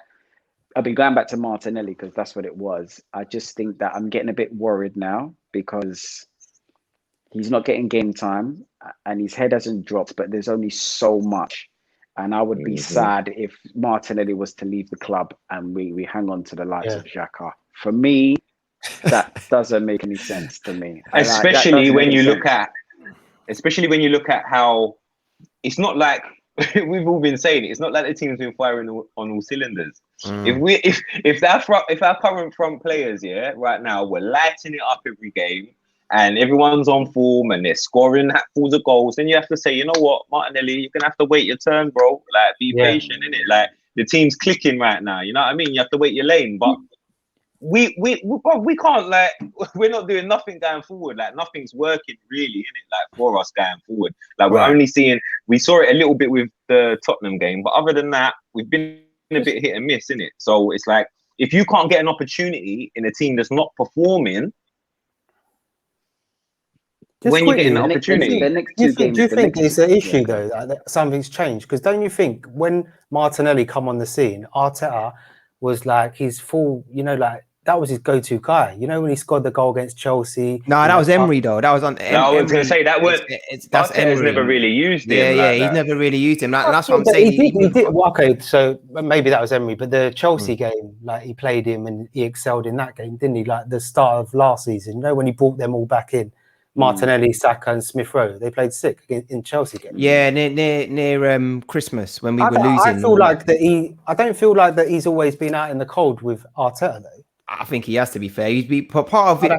I've been going back to Martinelli because that's what it was. I just think that I'm getting a bit worried now because He's not getting game time, and his head hasn't dropped. But there's only so much, and I would be sad if Martinelli was to leave the club and we hang on to the likes of Xhaka. For me, that doesn't make any sense to me. Especially when you look at how it's not like we've all been saying it. It's not like the team's been firing on all cylinders. If our current front players, right now, we're lighting it up every game and everyone's on form and they're scoring hatfuls of goals, then you have to say, you know what, Martinelli, you're gonna have to wait your turn, bro. Like, be patient, innit? Like, the team's clicking right now. You know what I mean? You have to wait your lane, but. We can't, like, we're not doing nothing going forward. Like, nothing's working really, innit? Like, for us going forward. Like, we're only seeing, we saw it a little bit with the Tottenham game, but other than that, we've been a bit hit and miss, innit? So it's like, if you can't get an opportunity in a team that's not performing, when you get an opportunity, do you think it's an issue though that something's changed? Because don't you think when Martinelli come on the scene, Arteta was like his full, you know, like. That was his go-to guy. You know, when he scored the goal against Chelsea. No, that was Emery though. That was on. I was going to say that was. That's Emery's never really used him. Yeah, he's never really used him. That's what I'm saying. He did. Well, okay, so maybe that was Emery, but the Chelsea game, like he played him and he excelled in that game, didn't he? Like the start of last season, you know, when he brought them all back in, Martinelli, Saka, and Smith Rowe. They played sick in Chelsea game. Yeah, near Christmas when we were losing. I feel like that I don't feel like that he's always been out in the cold with Arteta though. I think he has to be fair. He's been part of it. I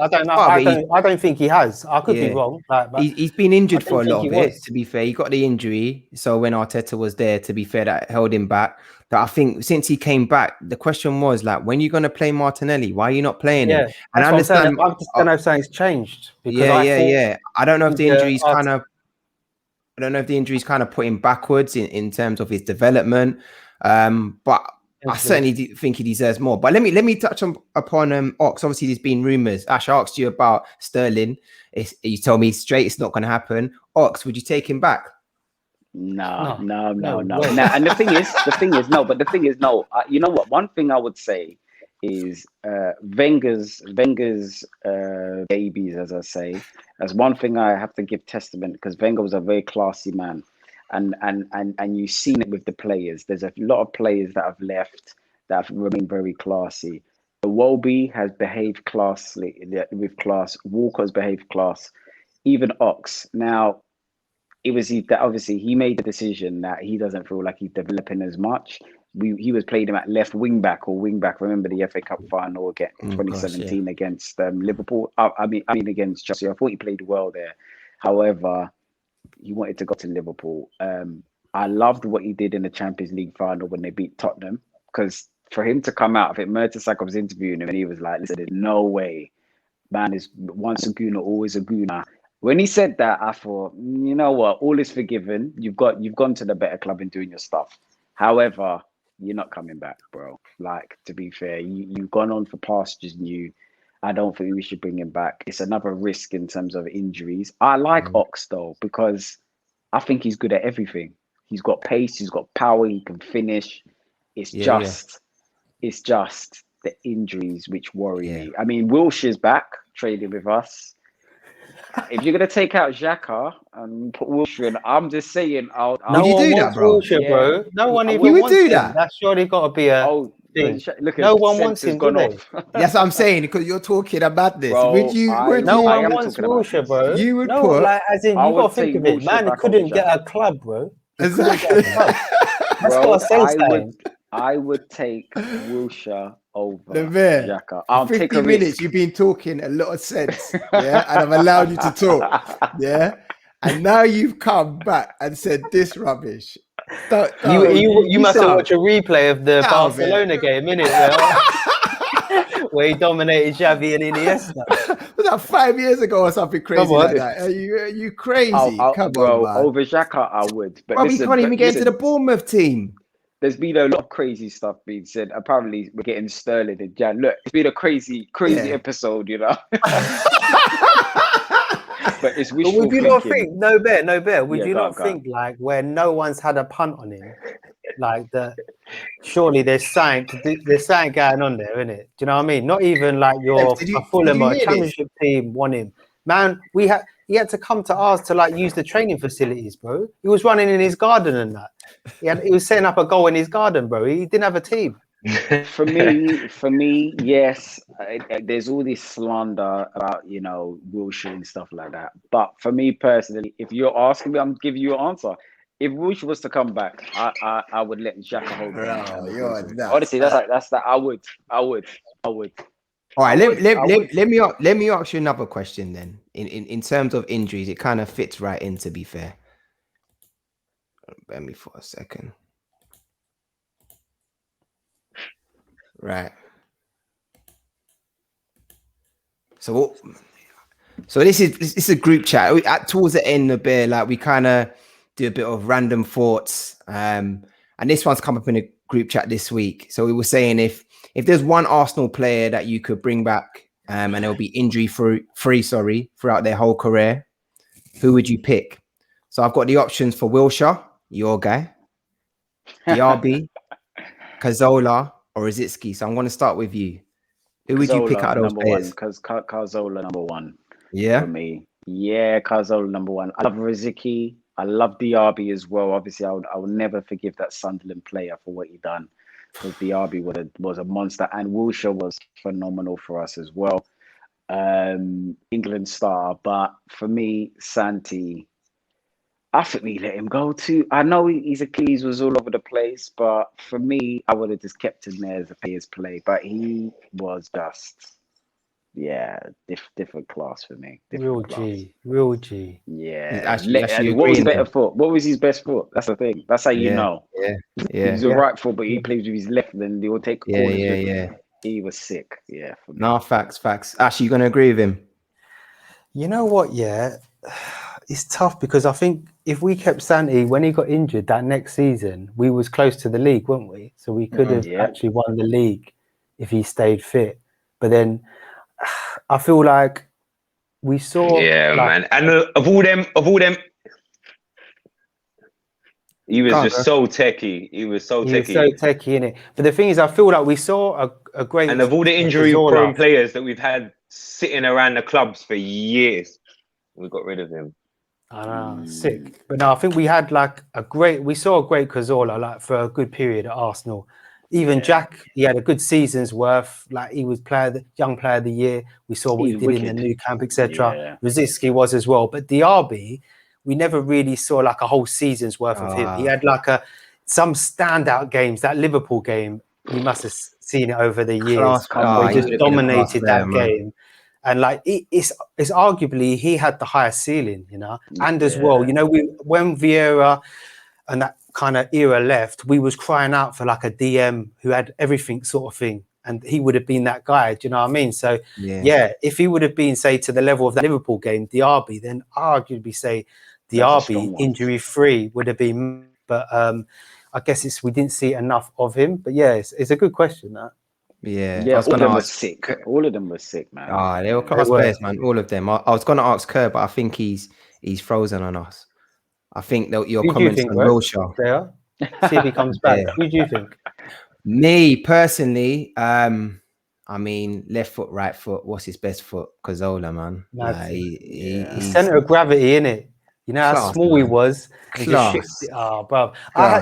don't know. I don't think he has. I could be wrong. But he's been injured for a lot of it. To be fair, he got the injury. So when Arteta was there, to be fair, that held him back. But I think since he came back, the question was like, when are you going to play Martinelli? Why are you not playing him? And I understand. I just don't know if something's changed. I don't know if the injuries kind of. I don't know if the injuries kind of put him backwards in terms of his development. But. I certainly think he deserves more. But let me touch upon Ox. Obviously, there's been rumours. Ash, I asked you about Sterling. You told me straight it's not going to happen. Ox, would you take him back? No. And the thing is, no. But the thing is, no. You know what? One thing I would say is Wenger's babies, as I say. That's one thing I have to give testament, because Wenger was a very classy man. And you've seen it with the players. There's a lot of players that have left that have remained very classy. Iwobi has behaved with class. Walker's behaved class. Even Ox. Now, obviously he made the decision that he doesn't feel like he's developing as much. He was playing him at left wing back or wing back. Remember the FA Cup final again 2017 against Liverpool. I mean against Chelsea. I thought he played well there. However, he wanted to go to Liverpool. I loved what he did in the Champions League final when they beat Tottenham, because for him to come out, I think Mertesacker was interviewing him and he was like, listen, there's no way, man, is once a gooner, always a gooner. When he said that, I thought, you know what, all is forgiven. You've gone to the better club and doing your stuff. However, you're not coming back, bro. Like, to be fair, you've gone on for pastures new. I don't think we should bring him back. It's another risk in terms of injuries. I like Ox though, because I think he's good at everything. He's got pace, he's got power, he can finish. It's just the injuries which worry me. I mean, Wilshire's back trading with us. If you're gonna take out Xhaka and put Wilshere in, I'm just saying, would you do that, bro? Wilshere, bro. No one even wants him. That's surely got to be a. Look, no one wants him, do they? That's what I'm saying, because you're talking about this. Bro, no one wants Wilshere, bro. You would put, like, as in, you got to think of it. Man, he couldn't get a club, bro. Exactly. I would take Wilshere over Xhaka. I'll 50 take a minutes. Risk. You've been talking a lot of sense, and I've allowed you to talk, and now you've come back and said this rubbish. You must have watched a replay of the Barcelona game, innit? Where he dominated Xavi and Iniesta. Was that 5 years ago or something crazy like that? Are you crazy? Come on, man. Over Xhaka, I would. But we can't even get into the Bournemouth team. There's been a lot of crazy stuff being said. Apparently, we're getting Sterling and Jan. Look, it's been a crazy episode, you know. But it's wishful would you not think no bear? Would you not think like where no one's had a punt on him, like that? Surely there's something going on there, isn't it? Do you know what I mean? Not even like a Fulham or Championship team want him. Man, He had to come to ours to like use the training facilities, bro. He was running in his garden and that. He was setting up a goal in his garden, bro. He didn't have a team. For me, yes. There's all this slander about Wilshere and stuff like that. But for me personally, if you're asking me, I'm giving you an answer. If Wilshere was to come back, I would let Xhaka hold on. Honestly, that's that. I would. All right, let me ask you another question then. In terms of injuries, it kind of fits right in, to be fair. Bear me for a second. Right. So this is a group chat. Towards the end of Bear, like we kind of do a bit of random thoughts. And this one's come up in a group chat this week. So we were saying if there's one Arsenal player that you could bring back and it'll be injury free, throughout their whole career, who would you pick? So I've got the options for Wilshere, your guy, Diaby, Cazorla, or Rosicky. So I'm going to start with you. Who would you pick out of those players? Because Cazorla number one. Yeah. For me. Yeah, Cazorla number one. I love Rosicky. I love Diaby as well. Obviously, I will never forgive that Sunderland player for what he done. Because Diaby was a monster, and Wilshere was phenomenal for us as well. England star, but for me, Santi, I think we let him go too. I know his Achilles was all over the place, but for me, I would have just kept him there as a player's play. But he was just, different class for me. Real G. Yeah. Actually what was better foot? What was his best foot? That's the thing. That's how you know. Yeah. He's a right foot, but he plays with his left, then he will take corners. Yeah. He was sick. Yeah. For me. No, facts. Actually, you're going to agree with him? You know what? Yeah. It's tough because I think if we kept Santi when he got injured that next season, we was close to the league, weren't we? So we could have actually won the league if he stayed fit. But then I feel like we saw. Yeah, man. And of all them, he was just so techie. He was so techie, innit? But the thing is, I feel like we saw a great. And of all the injury-prone players that we've had sitting around the clubs for years, we got rid of him. I know, sick. But no, I think we had we saw a great Cazorla like for a good period at Arsenal. Even Jack, he had a good season's worth. Like he was young player of the year. We saw what he did in the new camp, etc. Yeah. Rosicky was as well. But Diaby, we never really saw like a whole season's worth of him. He had some standout games. That Liverpool game, you must have seen it over the years. He just dominated that game. And it's arguably he had the highest ceiling, and as well, when Vieira and that kind of era left, we was crying out for like a DM who had everything sort of thing, and he would have been that guy. Do you know what I mean? So if he would have been say to the level of that Liverpool game, Diaby, then I arguably say Diaby injury free would have been. But I guess we didn't see enough of him. But it's a good question that. Yeah, all of them were sick. All of them were sick, man. They were class players, man. All of them. I was going to ask Kerr, but I think he's frozen on us. I think that your comments on Wilshere. See if he comes back. Who do you think? Me personally, I mean, left foot, right foot. What's his best foot? Cazorla, man. He's center of gravity, innit? You know how small he was. Bro.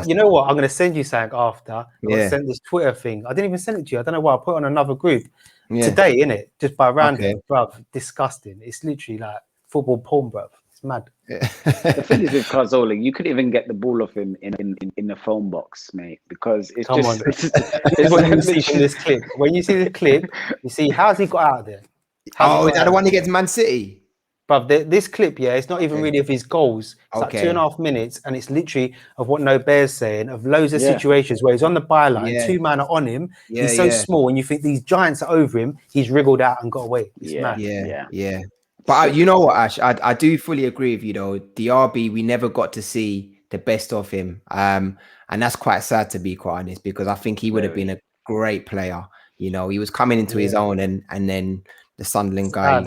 You know what? I'm going to send you something after. I sent this Twitter thing. I didn't even send it to you. I don't know why. I put it on another group today, innit? Just by random, bruv. Disgusting. It's literally like football porn, bruv. It's mad. The thing is with Cazorla, you couldn't even get the ball off him in the phone box, mate, because it's it's what you see from this clip. When you see the clip, you see how's he got out of there? Is that the one against Man City? But this clip, it's not even really of his goals. It's like 2.5 minutes, and it's literally of what No Bear's saying, of loads of situations where he's on the byline, two men are on him, he's so small, and you think these giants are over him, he's wriggled out and got away. It's mad. But you know what, Ash, I do fully agree with you though. Diaby, we never got to see the best of him. And that's quite sad, to be quite honest, because I think he would have been a great player. He was coming into his own, and then the Sunderland guy,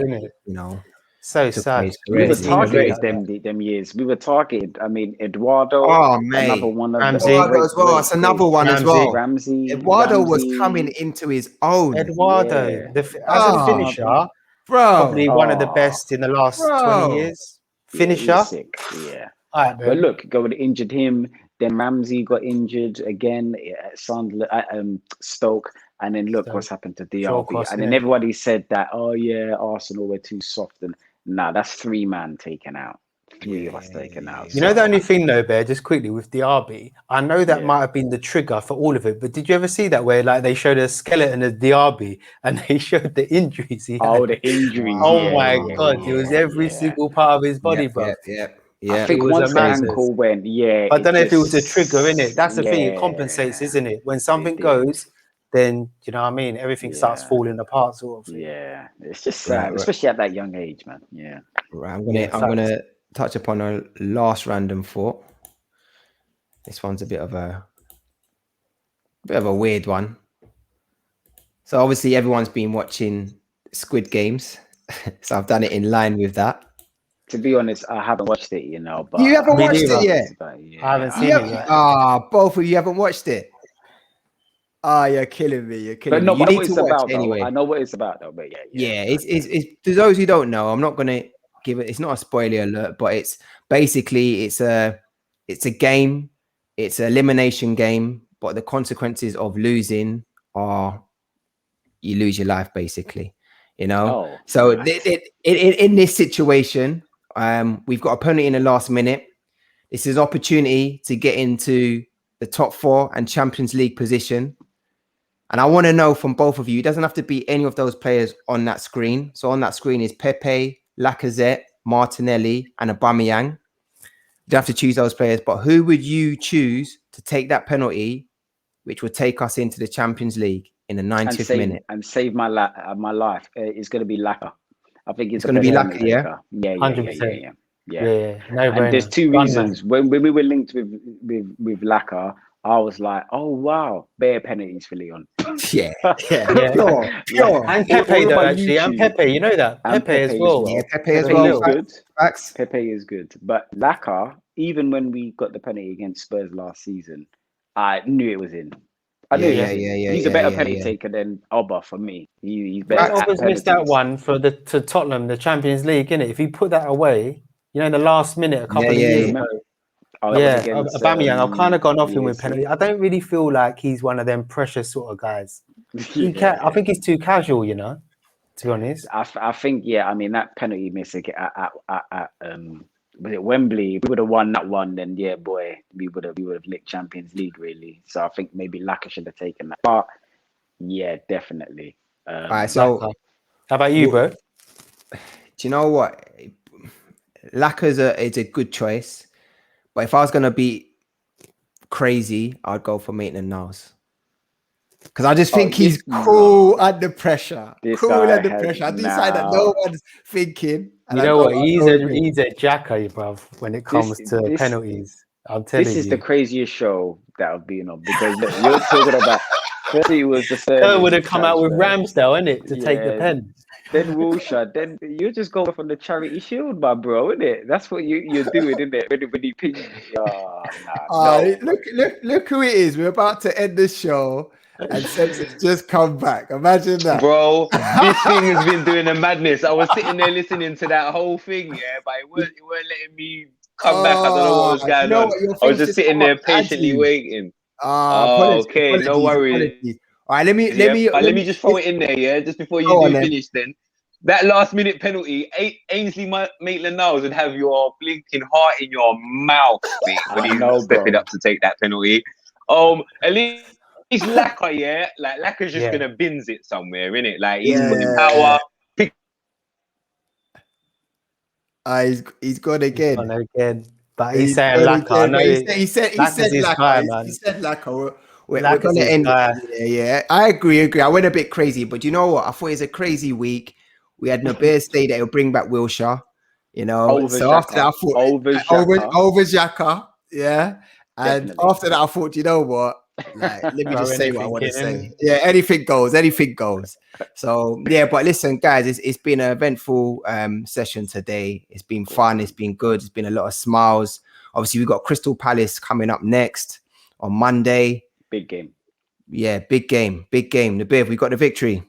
so sad. We were targeted them years. We were targeted. I mean, Eduardo. Oh, mate. Another one of Ramsey. Eduardo as well. That's another one as well. Ramsey. Eduardo was coming into his own. Eduardo, as a finisher, Probably one of the Oh, best in the last 20 bro. years. yeah, Finisher. he's sick. Yeah. All right, But then. look, go and injured him. Then Ramsey got injured again at Sunderland, Stoke. And then look what's happened to DRB. Shawcross, And then innit? everybody said that, oh yeah, Arsenal were too soft. And nah, that's 3 man taken out. 3 of us taken out. You know the So, only thing though, Bear, just quickly with Diaby, I know that Yeah. might have been the trigger for all of it, but did you ever see that where like they showed a skeleton of Diaby and they showed the injuries he oh, had? the injuries. Oh yeah, my yeah, God, yeah, it was every yeah. single part of his body, Yep, bro. yep. I Yeah, think was once the amazing. ankle went, yeah. I don't know if it was a just- trigger in it. That's the thing, it yeah, compensates, isn't it? When something did. goes, then you know what I mean, everything starts Yeah. falling apart, sort of thing. Yeah, it's just Yeah, sad, right. especially at that young age, man. Yeah. Right, I'm Yeah, gonna touch upon a last random thought. This one's a bit of a weird one. So obviously everyone's been watching Squid Games, so I've done it in line with that. To be honest, I haven't watched it, you know. But You haven't Me watched neither. it yet? I haven't seen You it have- yet. both of you haven't watched it. You're killing me. You're killing But no, me. You but I know need what to it's watch about, it anyway. though. I know what it's about, though. But Yeah, it's to those who don't know, I'm not gonna give it. It's not a spoiler alert, but it's basically it's a game. It's an elimination game, but the consequences of losing are you lose your life, basically. You know. Oh, So right. in this situation, we've got a penalty in the last minute. This is an opportunity to get into the top 4 and Champions League position. And I want to know from both of you, it doesn't have to be any of those players on that screen. So on that screen is Pepe, Lacazette, Martinelli, and Aubameyang. You don't have to choose those players, but who would you choose to take that penalty, which would take us into the Champions League in the 90th minute? And save my life. It's going to be Laka. I think It's going to be Laka, yeah? Yeah. 100%. Yeah. No And there's brainer. 2 Gun reasons. When we were linked with Laka, I was like, oh wow, bare penalties for Leon. Yeah. Pure. And Pepe though, actually. And Pepe, you know that. And Pepe as well. Yeah, Pepe as Pepe well. is good. Facts. Pepe is good. But Laka, even when we got the penalty against Spurs last season, I knew it was in. I knew it was in. He's a better penalty taker than Oba for me. He's better. Oba's missed that one to Tottenham, the Champions League, innit? If he put that away, you know, in the last minute a couple of years ago. Aubameyang, I've kind of gone off him with penalty. I don't really feel like he's one of them precious sort of guys. I think he's too casual, you know, to be honest. I think, I mean, that penalty miss at was it Wembley? If we would have won that one, then we would have licked Champions League really. So I think maybe Laka should have taken that. But yeah, definitely. All right, so how about you, bro? Do you know what? Laka's it's a good choice, but if I was gonna be crazy, I'd go for Maitland-Niles. Because I just think he's cool under pressure. Cool under pressure. I decide that no one's thinking. You know what? He's a jacker, bruv, when it comes to penalties. I'm telling you. This is the craziest show that I've been on because look, you're talking about. First, he was the third. Would have come out with Ramsdale, innit, to take the pen. Then Wilshere. Then you're just going from the Charity Shield, my bro, isn't it? That's what you're doing, isn't it? When he pings you. Look who it is. We're about to end the show. And Sebs has just come back. Imagine that. Bro, this thing has been doing a madness. I was sitting there listening to that whole thing, but it weren't letting me come back. I don't know what was going on. I was just sitting there patiently waiting. Okay, no worries. Apologies. All right, let me just throw it in there, just before you do finish then. That last minute penalty, Ainsley Maitland-Niles would have your blinking heart in your mouth when he was stepping up to take that penalty. At least Laka, like Laka's just gonna bins it somewhere, innit? Like he's putting power. He's gone again. But he's saying Laka. He said Laka. He said Laka. We're gonna end it. Yeah, I agree. I went a bit crazy, but you know what? I thought it was a crazy week. We had Nabil say that he'll bring back Wilshere. You know, after that, I thought over Xhaka. Yeah, and after that, I thought, you know what? Like, let me just say what I want to say. Yeah, anything goes. So yeah, but listen, guys, it's been an eventful session today. It's been fun. It's been good. It's been a lot of smiles. Obviously, we've got Crystal Palace coming up next on Monday. Big game. Yeah, big game. The Biv, we got the victory.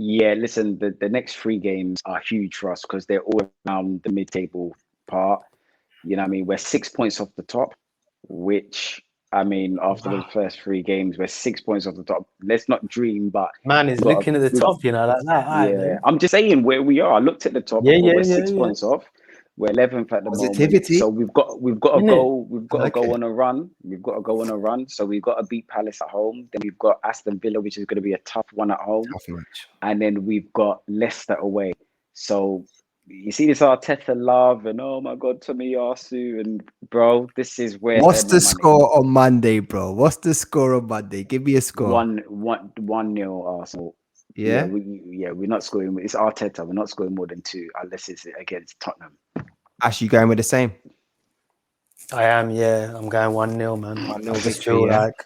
Yeah, listen, the next 3 games are huge for us because they're all around the mid-table part. You know what I mean? We're 6 points off the top, which, I mean, after the first 3 games, we're 6 points off the top. Let's not dream, but Man is looking at the top, you know, like that. yeah, man. I'm just saying where we are. I looked at the top. Yeah, We're yeah, 6 yeah. points off. We're 11th at the moment. Positivity. So we've got to Innit? go. We've got to like go it. on a run. We've got to go on a run. So we've got to beat Palace at home. Then we've got Aston Villa, which is going to be a tough one at home. Tough match. And then we've got Leicester away. So you see this Arteta love and oh my God, Tomiyasu and bro, this is where What's the my money. score on Monday, bro? What's the score on Monday? Give me a score. 1-0 Arsenal. Yeah. We're not scoring. It's Arteta. We're not scoring more than 2 unless it's against Tottenham. Ash, you going with the same? I am, yeah. I'm going 1-0, man. 1-0 I just victory, feel yeah? like,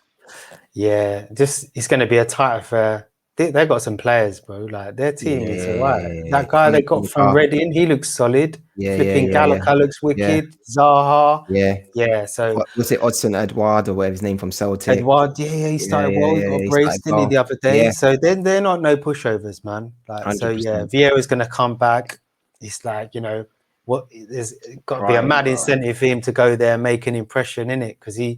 yeah, just it's going to be a tight affair. They've got some players, bro. Like their team is alright. That guy they got from Reading, he looks solid. Flipping Gallagher looks wicked. Zaha, yeah. So was it Odson Edouard or whatever his name from Celtic? Edouard, he started well. He got a brace, didn't he, the other day? Yeah. So then they're not no pushovers, man. Like 100%. so, yeah. Vieira's going to come back. It's like, you know, what there's got to be a mad incentive for him to go there and make an impression in it, because he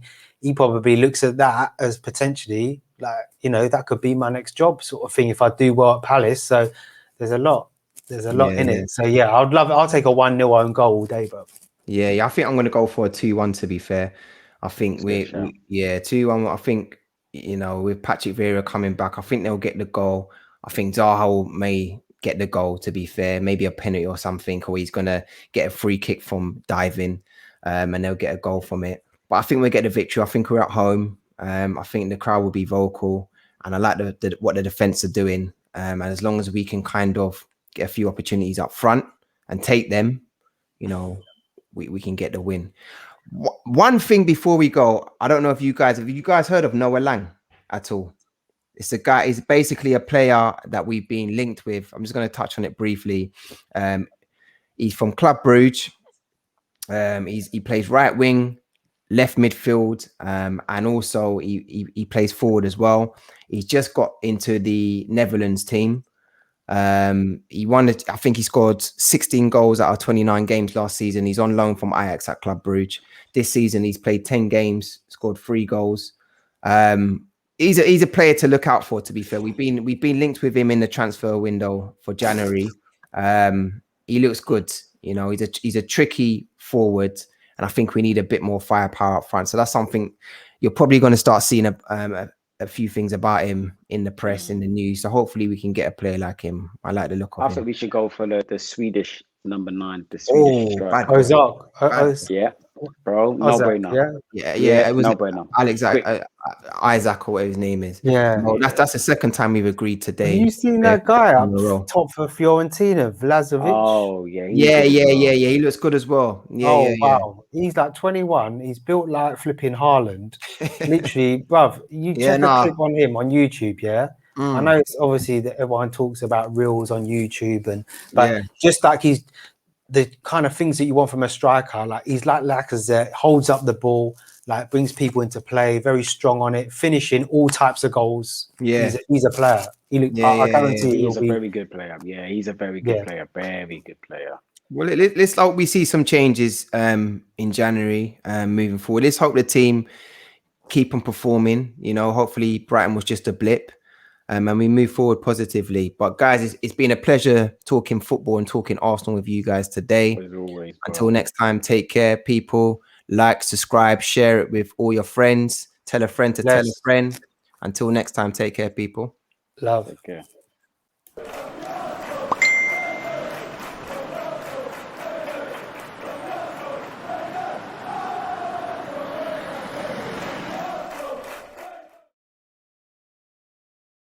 probably looks at that as potentially like, you know, that could be my next job sort of thing if I do well at Palace. So there's a lot in it. So yeah, I'd love it. I'll take a 1-0 own goal all day, bro. Yeah, I think I'm going to go for a 2-1. To be fair, I think we 2-1. I think, you know, with Patrick Vieira coming back, I think they'll get the goal. I think Zaha may get the goal. To be fair, maybe a penalty or something, or he's going to get a free kick from diving, and they'll get a goal from it. But I think we'll get the victory. I think we're at home. I think the crowd will be vocal, and I like what the defense are doing. And as long as we can kind of get a few opportunities up front and take them, you know, we can get the win. One thing before we go, I don't know if you guys heard of Noah Lang at all? It's a guy. He's basically a player that we've been linked with. I'm just going to touch on it briefly. He's from Club Brugge. He plays right wing, left midfield, and also he plays forward as well. He's just got into the Netherlands team. He won it. I think he scored 16 goals out of 29 games last season. He's on loan from Ajax at Club Brugge. This season he's played 10 games, scored 3 goals. He's a player to look out for. To be fair, we've been linked with him in the transfer window for January. He looks good. You know, he's a tricky forward, and I think we need a bit more firepower up front. So that's something you're probably going to start seeing a few things about him in the press, in the news. So hopefully we can get a player like him. I like the look of him. I think we should go for the Swedish number 9, the Swedish striker. Ozak. Yeah, bro, no brainer. Yeah. It was no brainer. Isaac or whatever his name is. Yeah, no, that's the second time we've agreed today. Have you seen that guy up top for Fiorentina, Vlahovic? Oh yeah. He looks good as well. Wow. He's like 21. He's built like flipping Haaland. Literally, bruv. You check a clip on him on YouTube. Yeah. I know it's obviously that everyone talks about reels on YouTube, but just like he's the kind of things that you want from a striker. Like he's like Lacazette, holds up the ball, like brings people into play, very strong on it, finishing all types of goals. Yeah, he's a player. I guarantee he's a very good player. Yeah, he's a very good player. Very good player. Well, let's hope we see some changes in January moving forward. Let's hope the team keep on performing. You know, hopefully Brighton was just a blip. And we move forward positively. But guys, it's been a pleasure talking football and talking Arsenal with you guys today. As always, until next time, take care, people. Like, subscribe, share it with all your friends. Tell a friend to tell a friend. Until next time, take care, people. Love. Take care.